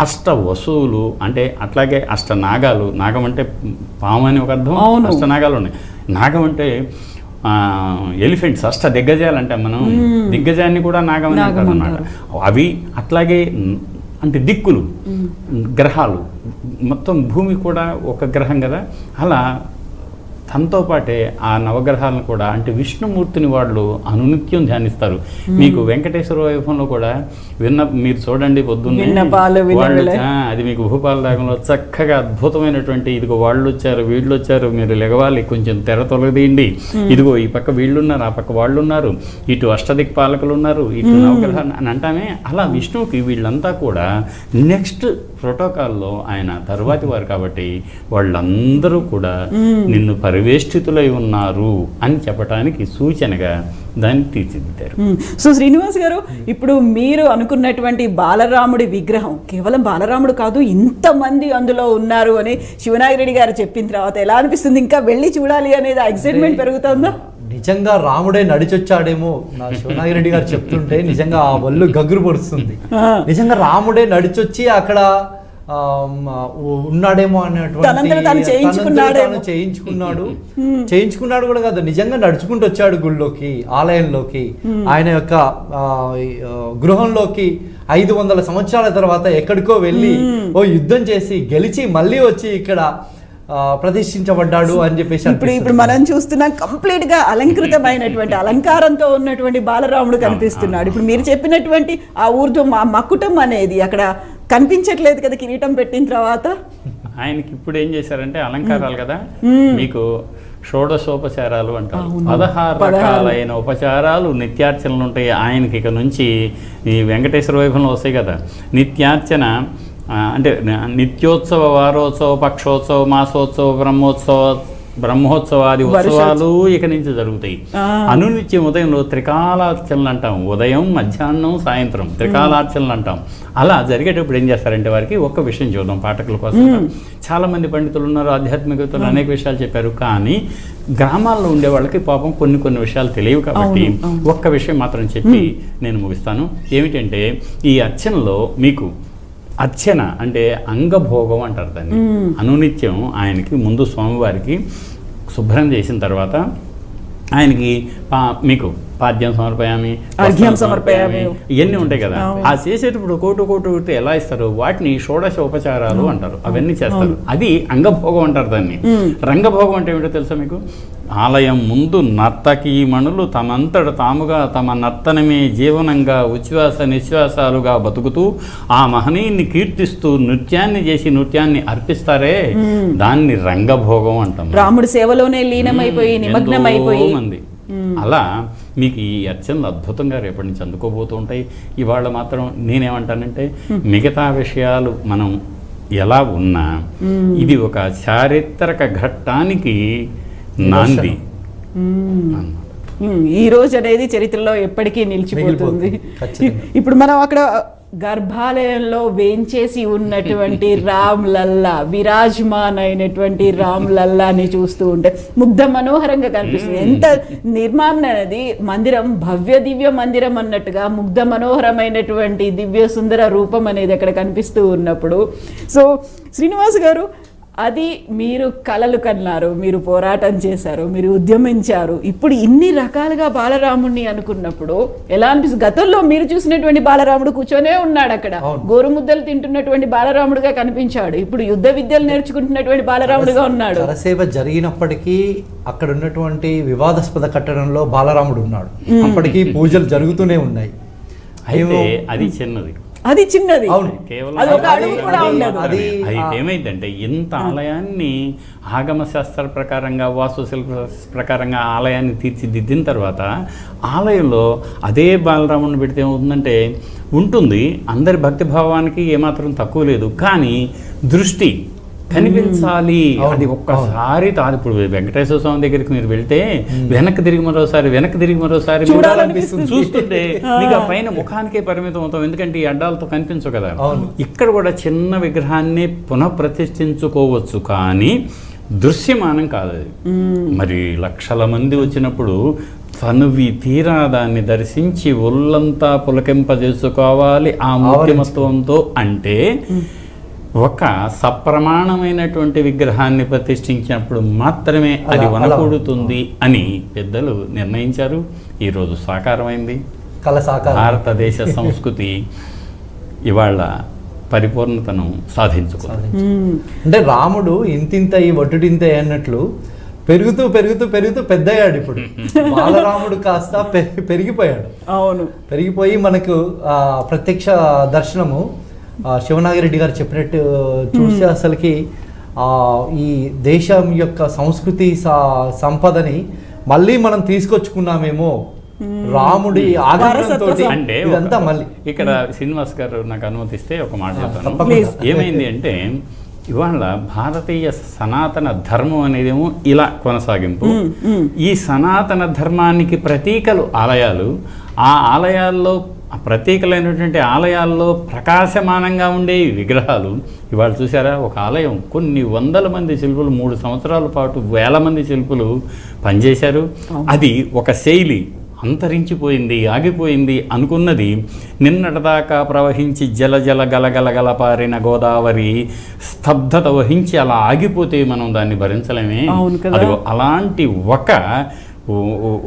అష్ట వసువులు అంటే అట్లాగే అష్ట నాగాలు, నాగం అంటే పాము అని ఒక అర్థం, అష్ట నాగాలు ఉన్నాయి. నాగం అంటే ఎలిఫెంట్స్, అష్ట దిగ్గజాలు అంటే మనం దిగ్గజాన్ని కూడా నాగం అని అంటారు అన్నమాట. అవి అట్లాగే అంటే దిక్కులు, గ్రహాలు, మొత్తం భూమి కూడా ఒక గ్రహం కదా. అలా తనతో పాటే ఆ నవగ్రహాలను కూడా అంటే విష్ణుమూర్తిని వాళ్ళు అనునిత్యం ధ్యానిస్తారు. మీకు వెంకటేశ్వర వైభవంలో కూడా మీరు చూడండి, పొద్దున్నే వాళ్ళు అది మీకు భూపాల రాగంలో చక్కగా అద్భుతమైనటువంటి ఇదిగో వాళ్ళు వచ్చారు, వీళ్ళు వచ్చారు, మీరు లెగవాలి, కొంచెం తెర తొలగదీయండి, ఇదిగో ఈ పక్క వీళ్ళు ఉన్నారు, ఆ పక్క వాళ్ళు ఉన్నారు, ఇటు అష్టదిక్పాలకులు ఉన్నారు, ఇటు నవగ్రహాలు అని అంటామే. అలా విష్ణువుకి వీళ్ళంతా కూడా నెక్స్ట్ ప్రోటోకాల్లో ఆయన తరువాతి వారు కాబట్టి వాళ్ళందరూ కూడా నిన్ను పరివేష్టితులై ఉన్నారు అని చెప్పడానికి సూచనగా దాన్ని తీర్చిదిద్దారు. సో శ్రీనివాస్ గారు, ఇప్పుడు మీరు అనుకున్నటువంటి బాలరాముడి విగ్రహం కేవలం బాలరాముడు కాదు, ఇంతమంది అందులో ఉన్నారు అని శివనాగిరెడ్డి గారు చెప్పిన తర్వాత ఎలా అనిపిస్తుంది? ఇంకా వెళ్ళి చూడాలి అనేది ఎక్సైట్మెంట్ పెరుగుతుందా? నిజంగా రాముడే నడిచొచ్చాడేమో నా శివనాగిరెడ్డి గారు చెప్తుంటే నిజంగా ఆ ఒళ్ళు గగురు పడుతుంది. నిజంగా రాముడే నడిచొచ్చి అక్కడ ఉన్నాడేమో అనేటువంటి చేయించుకున్నాడు కూడా కాదు, నిజంగా నడుచుకుంటూ వచ్చాడు గుళ్ళోకి, ఆలయంలోకి, ఆయన యొక్క గృహంలోకి. 500 సంవత్సరాల తర్వాత ఎక్కడికో వెళ్ళి ఓ యుద్ధం చేసి గెలిచి మళ్ళీ వచ్చి ఇక్కడ ప్రతిష్ఠించబడ్డాడు అని చెప్పేసి ఇప్పుడు మనం చూస్తున్నాం కంప్లీట్ గా అలంకృతమైనటువంటి అలంకారంతో ఉన్నటువంటి బాలరాముడు కనిపిస్తున్నాడు. ఇప్పుడు మీరు చెప్పినటువంటి ఆ ఊర్ధ్వం మకుటం అనేది అక్కడ కనిపించట్లేదు కదా కిరీటం పెట్టిన తర్వాత. ఆయనకి ఇప్పుడు ఏం చేశారంటే అలంకారాలు కదా, మీకు షోడశోపచారాలు అంటారు, 16 రకాలైన ఉపచారాలు నిత్యార్చనలు ఉంటాయి ఆయనకి. ఇక నుంచి ఈ వెంకటేశ్వర వైభవంలో వస్తాయి కదా నిత్యార్చన, అంటే నిత్యోత్సవ, వారోత్సవ, పక్షోత్సవ, మాసోత్సవ, బ్రహ్మోత్సవాది ఉత్సవాలు ఇక నుంచి జరుగుతాయి. అనునిత్యం ఉదయంలో త్రికాలార్చనలు అంటాం, ఉదయం, మధ్యాహ్నం, సాయంత్రం త్రికాలార్చనలు అంటాం. అలా జరిగేటప్పుడు ఏం చేస్తారంటే వారికి ఒక్క విషయం చూద్దాం పాఠకుల కోసం. చాలా మంది పండితులు ఉన్నారు, ఆధ్యాత్మికతలు అనేక విషయాలు చెప్పారు, కానీ గ్రామాల్లో ఉండే వాళ్ళకి పాపం కొన్ని విషయాలు తెలియవు. కాబట్టి ఒక్క విషయం మాత్రం చెప్పి నేను ముగిస్తాను. ఏమిటంటే ఈ అర్చనలో మీకు అర్చన అంటే అంగభోగం అంటారు దాన్ని. అనునిత్యం ఆయనకి ముందు స్వామివారికి శుభ్రం చేసిన తర్వాత ఆయనకి మీకు పాద్యం సమర్పయామి, అర్ఘ్యం సమర్పయామి, ఇవన్నీ ఉంటాయి కదా. ఆ చేసేటప్పుడు కోటు ఎలా ఇస్తారు, వాటిని షోడశ ఉపచారాలు అంటారు. అవన్నీ చేస్తారు. అది అంగభోగం అంటారు దాన్ని. రంగభోగం అంటే ఏమిటో తెలుసా మీకు? ఆలయం ముందు నర్తకీమణులు తమంతట తాముగా తమ నర్తనమే జీవనంగా ఉచ్ఛ్వాస నిశ్వాసాలుగా బతుకుతూ ఆ మహనీయుని కీర్తిస్తూ నృత్యాన్ని చేసి నృత్యాన్ని అర్పిస్తారే, దాన్ని రంగభోగం అంటాం. రాముడి సేవలోనే లీనమైపోయి నిమగ్నమైపోయి మంది. అలా మీకు ఈ అర్చనలు అద్భుతంగా రేపటి నుంచి అందుకోబోతూ ఉంటాయి. ఇవాళ మాత్రం నేనేమంటానంటే మిగతా విషయాలు మనం ఎలా ఉన్నా ఇది ఒక చారిత్రక ఘట్టానికి నాంది. ఈ రోజు అనేది చరిత్రలో ఎప్పటికీ నిలిచిపోతుంది. ఇప్పుడు మనం అక్కడ గర్భాలయంలో వేంచేసి ఉన్నటువంటి రామ్ లల్లా, విరాజ్మాన్ అయినటువంటి రామ్ లల్లాని చూస్తూ ఉంటే ముగ్ధ మనోహరంగా కనిపిస్తుంది. ఎంత నిర్మాణం అనేది మందిరం భవ్య దివ్య మందిరం అన్నట్టుగా ముగ్ధ మనోహరమైనటువంటి దివ్య సుందర రూపం అనేది అక్కడ కనిపిస్తూ ఉన్నప్పుడు, సో శ్రీనివాస్ గారు అది మీరు కలలు కన్నారు, మీరు పోరాటం చేశారు, మీరు ఉద్యమించారు. ఇప్పుడు ఇన్ని రకాలుగా బాలరాముడిని అనుకున్నప్పుడు ఎలా అనిపిస్తుంది? గతంలో మీరు చూసినటువంటి బాలరాముడు కూర్చొనే ఉన్నాడు అక్కడ, గోరుముద్దలు తింటున్నటువంటి బాలరాముడుగా కనిపించాడు. ఇప్పుడు యుద్ధ విద్యలు నేర్చుకుంటున్నటువంటి బాలరాముడుగా ఉన్నాడు. కరసేవ జరిగినప్పటికీ అక్కడ ఉన్నటువంటి వివాదాస్పద కట్టడంలో బాలరాముడు ఉన్నాడు. అప్పటికీ పూజలు జరుగుతూనే ఉన్నాయి. అయితే అది చిన్నది, అది చిన్నది, ఏమైందంటే ఇంత ఆలయాన్ని ఆగమ శాస్త్ర ప్రకారంగా వాస్తుశిల్ప ప్రకారంగా ఆలయాన్ని తీర్చిదిద్దిన తర్వాత ఆలయంలో అదే బాలరాముడిని పెడితే ఏమవుతుందంటే ఉంటుంది, అందరి భక్తిభావానికి ఏమాత్రం తక్కువ లేదు, కానీ దృష్టి కనిపించాలి. అది ఒక్కసారి ఇప్పుడు వెంకటేశ్వర స్వామి దగ్గరికి మీరు వెళ్తే వెనక్కి తిరిగి మరోసారి చూస్తుంటే మీకు ఆ పైన ముఖానికే పరిమితం అవుతాం, ఎందుకంటే ఈ అడ్డాలతో కనిపించవు కదా. ఇక్కడ కూడా చిన్న విగ్రహాన్ని పునఃప్రతిష్ఠించుకోవచ్చు, కానీ దృశ్యమానం కాదు అది. మరి లక్షల మంది వచ్చినప్పుడు తనువి తీరా దాన్ని దర్శించి ఒళ్ళంతా పులకింపజేసుకోవాలి ఆ మూర్తిమత్వంతో. అంటే ఒక సప్రమాణమైనటువంటి విగ్రహాన్ని ప్రతిష్ఠించినప్పుడు మాత్రమే అది వనకూడుతుంది అని పెద్దలు నిర్ణయించారు. ఈరోజు సాకారమైంది. భారతదేశ సంస్కృతి ఇవాళ పరిపూర్ణతను సాధించుకుంది. అంటే రాముడు ఇంతింత ఈ వటుడింత అన్నట్లు పెరుగుతూ పెరుగుతూ పెరుగుతూ పెద్దయ్యాడు. ఇప్పుడు బాలరాముడు కాస్త పెరిగిపోయాడు. అవును, పెరిగిపోయి మనకు ప్రత్యక్ష దర్శనము శివనాగిరెడ్డి గారు చెప్పినట్టు చూస్తే అసలుకి ఈ దేశం యొక్క సంస్కృతి సంపదని మళ్ళీ మనం తీసుకొచ్చుకున్నామేమో రాముడి ఆగ్రహంతో. అంటే ఇదంతా మళ్ళీ ఇక్కడ శ్రీనివాస్ గారు నాకు అనుమతిస్తే ఒక మాట చెప్తాను. ఏమైంది అంటే ఇవాళ భారతీయ సనాతన ధర్మం అనేదేమో ఇలా కొనసాగింపు. ఈ సనాతన ధర్మానికి ప్రతీకలు ఆలయాలు. ఆ ఆలయాల్లో ప్రతీకలైనటువంటి ఆలయాల్లో ప్రకాశమానంగా ఉండే విగ్రహాలు. ఇవాళ చూసారా, ఒక ఆలయం కొన్ని వందల మంది శిల్పులు 3 సంవత్సరాల పాటు వేల మంది శిల్పులు పనిచేశారు. అది ఒక శైలి అంతరించిపోయింది, ఆగిపోయింది అనుకున్నది నిన్నటిదాకా ప్రవహించి జల జల గలగలగల పారిన గోదావరి స్తబ్దత వహించి అలా ఆగిపోతే మనం దాన్ని భరించలేమే. అది అలాంటి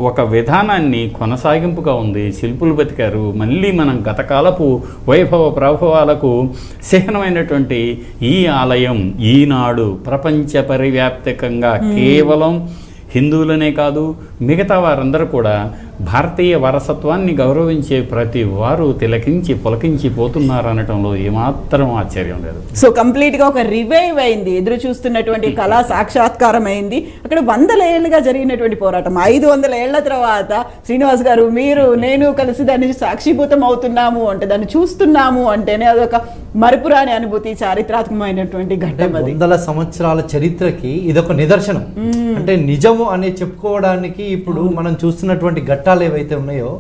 ఒక విధానాన్ని కొనసాగింపుగా ఉంది. శిల్పులు బతికారు. మళ్ళీ మనం గతకాలపు వైభవ ప్రభావాలకు చిహ్నమైనటువంటి ఈ ఆలయం ఈనాడు ప్రపంచ పరివ్యాప్తకంగా కేవలం హిందువులనే కాదు, మిగతా వారందరూ కూడా భారతీయ వారసత్వాన్ని గౌరవించే ప్రతి వారు తిలకించి పులకించి పోతున్నారు అనటంలో ఏమాత్రం ఆశ్చర్యం లేదు. సో కంప్లీట్గా ఒక రివైవ్ అయింది. ఎదురు చూస్తున్నటువంటి కళా సాక్షాత్కారం అయింది. అక్కడ 100 ఏళ్ళుగా జరిగినటువంటి పోరాటం 500 ఏళ్ల తర్వాత శ్రీనివాస్ గారు, మీరు నేను కలిసి దాన్ని సాక్షిభూతం అవుతున్నాము అంటే, దాన్ని చూస్తున్నాము అంటేనే అదొక మరుపురాని అనుభూతి, చారిత్రాత్మకమైనటువంటి ఘట్టం. 100 సంవత్సరాల చరిత్రకి ఇదొక నిదర్శనం. అంటే నిజము అని చెప్పుకోవడానికి ఇప్పుడు మనం చూస్తున్నటువంటి ఘట్టాలు ఏవైతే ఉన్నాయో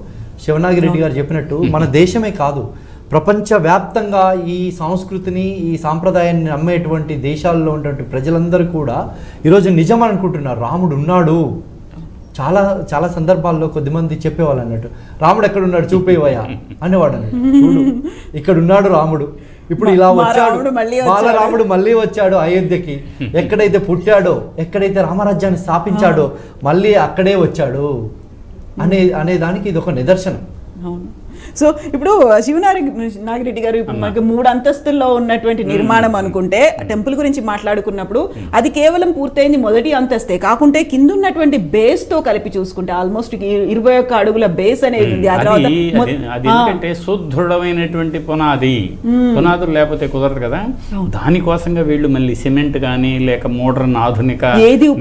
శివనాగిరెడ్డి గారు చెప్పినట్టు మన దేశమే కాదు, ప్రపంచవ్యాప్తంగా ఈ సంస్కృతిని ఈ సాంప్రదాయాన్ని నమ్మేటువంటి దేశాల్లో ఉన్నటువంటి ప్రజలందరూ కూడా ఈరోజు నిజం అనుకుంటున్నారు. రాముడు ఉన్నాడు. చాలా చాలా సందర్భాల్లో కొద్దిమంది చెప్పేవాళ్ళు అన్నట్టు, రాముడు ఎక్కడున్నాడు చూపేవయ్యా అనేవాడు అన్నట్టు. చూడు ఇక్కడ ఉన్నాడు రాముడు, ఇప్పుడు ఇలా వచ్చాడు, బాలరాముడు మళ్ళీ వచ్చాడు అయోధ్యకి. ఎక్కడైతే పుట్టాడో, ఎక్కడైతే రామరాజ్యాన్ని స్థాపించాడో మళ్ళీ అక్కడే వచ్చాడు అనే దానికి ఇది ఒక నిదర్శనం. అవును. సో ఇప్పుడు శివనాగిరెడ్డి గారు, ఇప్పుడు మనకి 3 అంతస్తుల్లో ఉన్నటువంటి నిర్మాణం అనుకుంటే, టెంపుల్ గురించి మాట్లాడుకున్నప్పుడు అది కేవలం పూర్తయింది మొదటి అంతస్తే కాకుంటే కింద ఉన్నటువంటి బేస్ తో కలిపి చూసుకుంటే ఆల్మోస్ట్ 21 అడుగుల బేస్ అనేది ఉంది. ఎందుకంటే సుదృఢమైనటువంటి పునాదులు లేకపోతే కుదరదు కదా. దానికోసంగా వీళ్ళు మళ్ళీ సిమెంట్ కానీ లేక మోడర్న్ ఆధునిక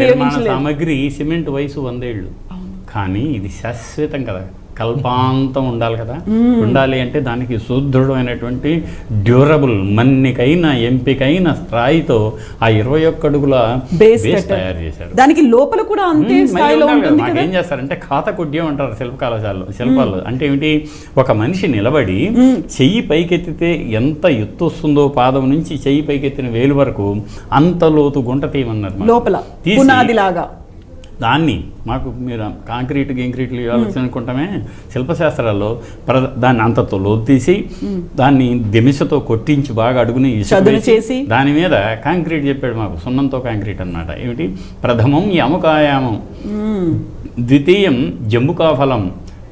నిర్మాణ సామగ్రి, సిమెంట్ వయసు 100 ఏళ్ళు, కానీ ఇది శాశ్వతం కదా, కల్పాంతం ఉండాలి కదా. ఉండాలి అంటే దానికి సుదృఢమైనటువంటి డ్యూరబుల్ మన్నికైన ఎంపికైన స్థాయితో ఆ 21 అడుగుల బేస్ తయారు చేశారు. దానికి లోపల కూడా అంతే స్థాయిలో ఉంటుంది. మాకేం చేస్తారంటే ఖాతకుడ్యం అంటారు శిల్పాలు. అంటే ఏమిటి, ఒక మనిషి నిలబడి చెయ్యి పైకెత్తితే ఎంత ఎత్తు వస్తుందో పాదం నుంచి చెయ్యి పైకెత్తిన వేలు వరకు అంత లోతు గుంట తీయమన్నారు లోపల పునాదిలాగా. దాన్ని మాకు మీరు కాంక్రీట్లు ఇవ్వాల్సి అనుకుంటామే, శిల్పశాస్త్రాల్లో దాన్ని అంతతో లోతు తీసి దాన్ని దిమిషతో కొట్టించి బాగా అడుగుని చేసి దాని మీద కాంక్రీట్ చెప్పాడు మాకు, సున్నంతో కాంక్రీట్ అన్నమాట. ఏమిటి, ప్రథమం యముకాయామం, ద్వితీయం జంబుకాఫలం,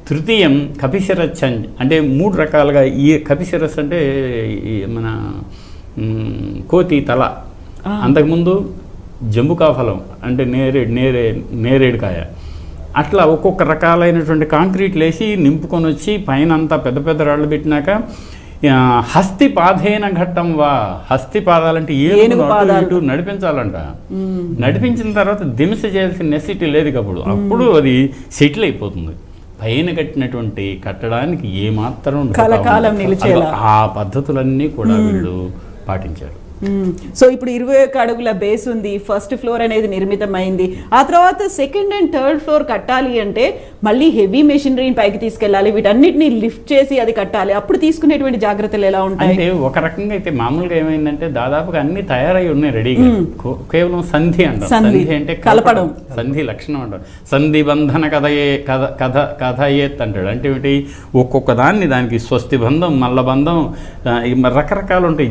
తృతీయం కపిశిరచ్చంజ్. అంటే 3 రకాలుగా. ఈ కపిశిరస్ అంటే మన కోతి తల, అంతకుముందు జంబుకా ఫలం అంటే నేరేడుకాయ. అట్లా ఒక్కొక్క రకాలైనటువంటి కాంక్రీట్లు వేసి నింపుకొని వచ్చి పైన అంతా పెద్ద పెద్ద రాళ్ళు పెట్టినాక హస్తి పాదేన ఘట్టం హస్తి పాదాలంటే ఇటు నడిపించాలంట. నడిపించిన తర్వాత దిమిస చేయాల్సిన నెసిటీ లేదు కాబట్టి అప్పుడు అది సెటిల్ అయిపోతుంది. పైన కట్టినటువంటి కట్టడానికి ఏమాత్రం ఆ పద్ధతులన్నీ కూడా వీళ్ళు పాటించారు. సో ఇప్పుడు 21 అడుగుల బేస్ ఉంది, ఫస్ట్ ఫ్లోర్ అనేది నిర్మితమైంది. ఆ తర్వాత సెకండ్ అండ్ థర్డ్ ఫ్లోర్ కట్టాలి అంటే మళ్ళీ హెవీ మెషినరీని పైకి తీసుకెళ్ళాలి, వీటన్నిటిని లిఫ్ట్ చేసి అది కట్టాలి. అప్పుడు తీసుకునేటువంటి జాగ్రత్తలు ఎలా ఉంటాయి? అంటే ఒక రకంగా అయితే మామూలుగా ఏమైందంటే దాదాపుగా అన్ని తయారై ఉన్నాయి రెడీగా, కేవలం సంధి అంటారు. సంధి అంటే కలపడం, సంధి లక్షణం అంటారు. సంధి బంధన కథయేత్ అంటాడు. అంటే ఏమిటి, ఒక్కొక్క దానికి స్వస్తి బంధం, మల్ల బంధం, రకరకాలు ఉంటాయి.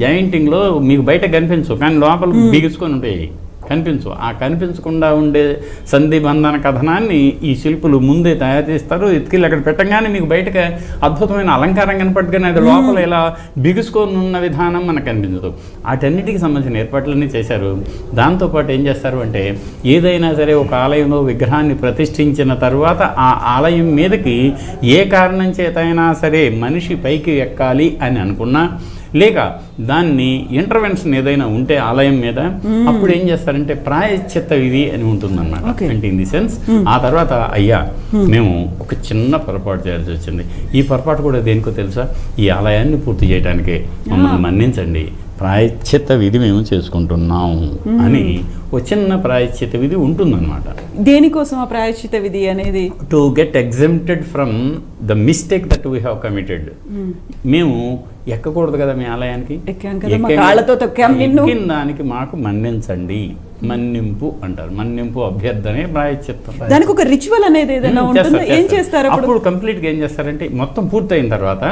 జాయింటింగ్లో మీకు బయట కనిపించవు కానీ లోపల బిగుసుకొని ఉంటాయి, కనిపించు. ఆ కనిపించకుండా ఉండే సంధి బంధన కథనాన్ని ఈ శిల్పులు ముందే తయారు చేస్తారు. ఎత్తుకెళ్ళి అక్కడ పెట్టగానే మీకు బయటకు అద్భుతమైన అలంకారం కనపడగానే అది లోపల ఇలా బిగుసుకొని ఉన్న విధానం మనకు కనిపించదు. వాటన్నిటికి సంబంధించిన ఏర్పాట్లన్నీ చేశారు. దాంతోపాటు ఏం చేస్తారు అంటే, ఏదైనా సరే ఒక ఆలయంలో విగ్రహాన్ని ప్రతిష్ఠించిన తర్వాత ఆ ఆలయం మీదకి ఏ కారణం చేతైనా సరే మనిషి పైకి ఎక్కాలి అని అనుకున్నా, లేక దాన్ని ఇంటర్వెన్షన్ ఏదైనా ఉంటే ఆలయం మీద, అప్పుడు ఏం చేస్తారంటే ప్రాయశ్చిత్త విధి అని ఉంటుందన్నమాట. అంటే ఇన్ ది సెన్స్ ఆ తర్వాత అయ్యా మేము ఒక చిన్న పొరపాటు చేయాల్సి వచ్చింది, ఈ పొరపాటు కూడా దేనికో తెలుసా, ఈ ఆలయాన్ని పూర్తి చేయడానికే, మమ్మల్ని మన్నించండి, ప్రాయశ్చిత్త విధి మేము చేసుకుంటున్నాం అని ఒక చిన్న ప్రాయశ్చిత్త విధి ఉంటుందన్నమాట. దేనికోసం ఆ ప్రాయశ్చిత విధి అనేది? To get exempted from the mistake that we have committed. మేము ఎక్కకూడదు కదా మీ ఆలయానికి, ఎక్కిన దానికి మాకు మన్నించండి, మన్నింపు అంటారు. మన్నింపు అభ్యర్థనే ప్రాయశ్చిత్తం. దానికి ఒక రిచువల్ అనేది ఏదైనా ఉంటుందో, ఏం చేస్తారు అప్పుడు కంప్లీట్గా ఏం చేస్తారంటే, మొత్తం పూర్తయిన తర్వాత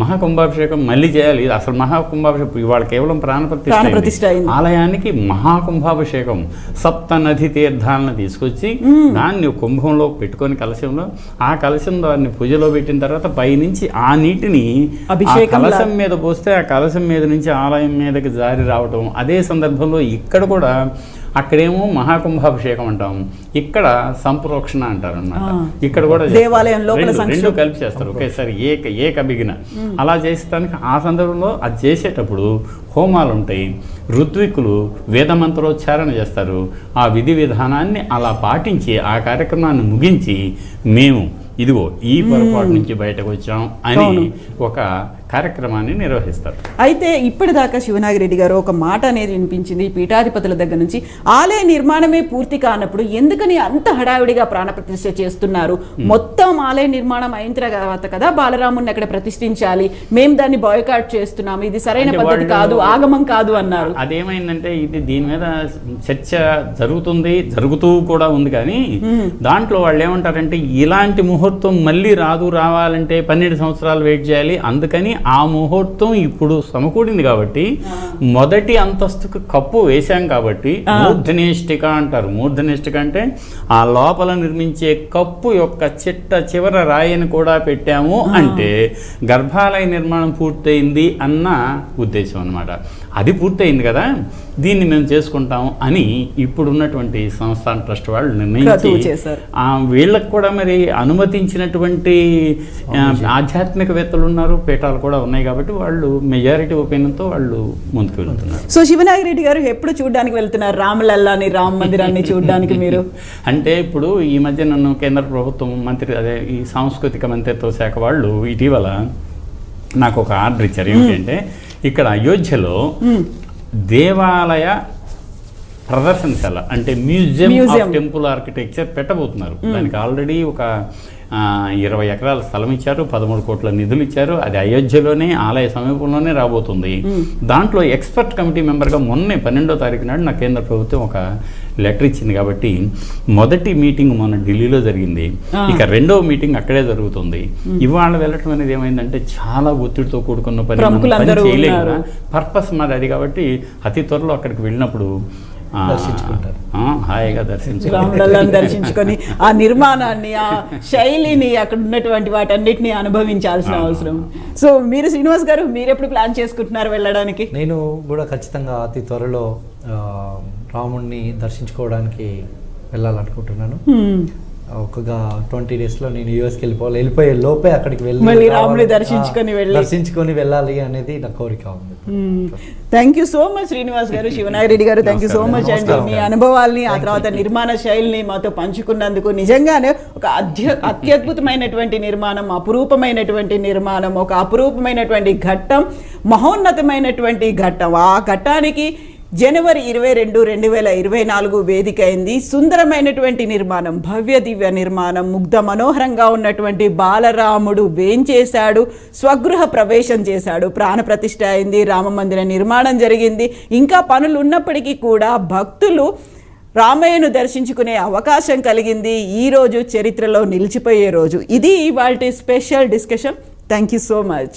మహాకుంభాభిషేకం మళ్ళీ చేయాలి. అసలు మహాకుంభాభిషేకం ఇవాళ కేవలం ప్రాణప్రతిష్ఠ అయింది. ఆలయానికి మహాకుంభాభిషేకం, సప్త నది తీర్థాలను తీసుకొచ్చి దాన్ని కుంభంలో పెట్టుకొని కలశంలో, ఆ కలశం దాన్ని పూజలో పెట్టిన తర్వాత పైనుంచి ఆ నీటిని కలశం మీద పోస్తే ఆ కలశం మీద నుంచి ఆలయం మీదకి జారి రావటం. అదే సందర్భంలో ఇక్కడ కూడా, అక్కడేమో మహాకుంభాభిషేకం అంటాం, ఇక్కడ సంప్రోక్షణ అంటారు అన్నమాట. ఇక్కడ కూడా రెండు కలిపి చేస్తారు ఒకేసారి, ఏక బిగిన. అలా చేసేదానికి ఆ సందర్భంలో అది చేసేటప్పుడు హోమాలు ఉంటాయి, ఋత్వికులు వేదమంత్రోచ్చారణ చేస్తారు. ఆ విధి విధానాన్ని అలా పాటించి ఆ కార్యక్రమాన్ని ముగించి మేము ఇదిగో ఈ పొరపాటు నుంచి బయటకు వచ్చాం అని ఒక కార్యక్రమాన్ని నిర్వహిస్తారు. అయితే ఇప్పటిదాకా శివనాగిరెడ్డి గారు ఒక మాట అనేది వినిపించింది పీఠాధిపతుల దగ్గర నుంచి, ఆలయ నిర్మాణమే పూర్తి కానప్పుడు ఎందుకని అంత హడావిడిగా ప్రాణప్రతిష్ఠ చేస్తున్నారు, మొత్తం ఆలయ నిర్మాణం అయిన తర్వాత కదా బాలరాముని అక్కడ ప్రతిష్ఠించాలి, మేము దాన్ని బాయ్కాట్ చేస్తున్నాము, ఇది సరైన పద్ధతి కాదు, ఆగమం కాదు అన్నారు. అదేమైందంటే ఇది దీని మీద చర్చ జరుగుతూ కూడా ఉంది. కానీ దాంట్లో వాళ్ళు ఏమంటారంటే, ఇలాంటి ముహూర్తం మళ్ళీ రావాలంటే 12 సంవత్సరాలు వెయిట్ చేయాలి, అందుకని ఆ ముహూర్తం ఇప్పుడు సమకూడింది కాబట్టి మొదటి అంతస్తుకు కప్పు వేశాం కాబట్టి మూర్ధనిష్ఠిక అంటారు. మూర్ధనిష్ఠిక అంటే ఆ లోపల నిర్మించే కప్పు యొక్క చివర రాయిని కూడా పెట్టాము అంటే గర్భాలయ నిర్మాణం పూర్తయింది అన్న ఉద్దేశం అన్నమాట. అది పూర్తయింది కదా, దీన్ని మేము చేసుకుంటాం అని ఇప్పుడున్నటువంటి సంస్థాన ట్రస్ట్ వాళ్ళు నిర్ణయించి, వీళ్ళకు కూడా మరి అనుమతించినటువంటి ఆధ్యాత్మికవేత్తలు ఉన్నారు, పీఠాలు కూడా ఉన్నాయి కాబట్టి వాళ్ళు మెజారిటీ ఒపీనియన్తో వాళ్ళు ముందుకు వెళ్తున్నారు. సో శివనాగిరెడ్డి గారు ఎప్పుడు చూడడానికి వెళ్తున్నారు రామలల్లాని, రామ మందిరాన్ని చూడడానికి మీరు? అంటే ఇప్పుడు ఈ మధ్య నన్ను కేంద్ర ప్రభుత్వం ఈ సాంస్కృతిక మంత్రిత్వ శాఖ వాళ్ళు ఇటీవల నాకు ఒక ఆర్డర్ ఇచ్చారు. ఏమిటంటే, ఇక్కడ అయోధ్యలో దేవాలయ ప్రదర్శనశాల అంటే మ్యూజియం ఆఫ్ టెంపుల్ ఆర్కిటెక్చర్ పెట్టబోతున్నారు. దానికి ఆల్రెడీ ఒక 20 ఎకరాల స్థలం ఇచ్చారు, 13 కోట్ల నిధులు ఇచ్చారు. అది అయోధ్యలోనే ఆలయ సమీపంలోనే రాబోతుంది. దాంట్లో ఎక్స్పర్ట్ కమిటీ మెంబర్గా మొన్నే 12వ తారీఖు నాడు నా కేంద్ర ప్రభుత్వం ఒక లెటర్ ఇచ్చింది. కాబట్టి మొదటి మీటింగ్ మొన్న ఢిల్లీలో జరిగింది, ఇక రెండవ మీటింగ్ అక్కడే జరుగుతుంది. ఇవాళ వెళ్ళటం అనేది ఏమైందంటే చాలా ఒత్తిడితో కూడుకున్న పని చేయలేము. పర్పస్ మాది అది కాబట్టి అతి త్వరలో అక్కడికి వెళ్ళినప్పుడు హాయిగా దర్శించుకొని ఆ నిర్మాణాన్ని, ఆ శైలిని, అక్కడ ఉన్నటువంటి వాటన్నిటిని అనుభవించాల్సిన అవసరం. సో మీరు శ్రీనివాస్ గారు, మీరు ఎప్పుడు ప్లాన్ చేసుకుంటున్నారు వెళ్ళడానికి? నేను కూడా ఖచ్చితంగా అతి త్వరలో రాముణ్ణి దర్శించుకోవడానికి వెళ్ళాలనుకుంటున్నాను. ఒక 20 డేస్లో నేను యూఎస్కి వెళ్ళిపోయే లోపే అక్కడికి మళ్ళీ రాముని దర్శించుకొని వెళ్ళాలి అనేది నా కోరిక ఉంది. Thank you so much Srinivas గారు, శివనాగిరెడ్డి గారు, థ్యాంక్ యూ సో మచ్ అండి. మీ అనుభవాల్ని ఆ తర్వాత నిర్మాణ శైలిని మాతో పంచుకున్నందుకు నిజంగానే ఒక అత్యద్భుతమైనటువంటి నిర్మాణం, అపురూపమైనటువంటి నిర్మాణం, ఒక అపురూపమైనటువంటి ఘట్టం, మహోన్నతమైనటువంటి ఘట్టం. ఆ ఘట్టానికి జనవరి 22, 2024 వేదిక అయింది. సుందరమైనటువంటి నిర్మాణం, భవ్య దివ్య నిర్మాణం, ముగ్ధ మనోహరంగా ఉన్నటువంటి బాలరాముడు వేంచేశాడు, స్వగృహ ప్రవేశం చేశాడు, ప్రాణప్రతిష్ఠ అయింది, రామ మందిర నిర్మాణం జరిగింది. ఇంకా పనులు ఉన్నప్పటికీ కూడా భక్తులు రామయ్యను దర్శించుకునే అవకాశం కలిగింది. ఈరోజు చరిత్రలో నిలిచిపోయే రోజు. ఇది ఇవాల్టి special discussion. Thank you so much.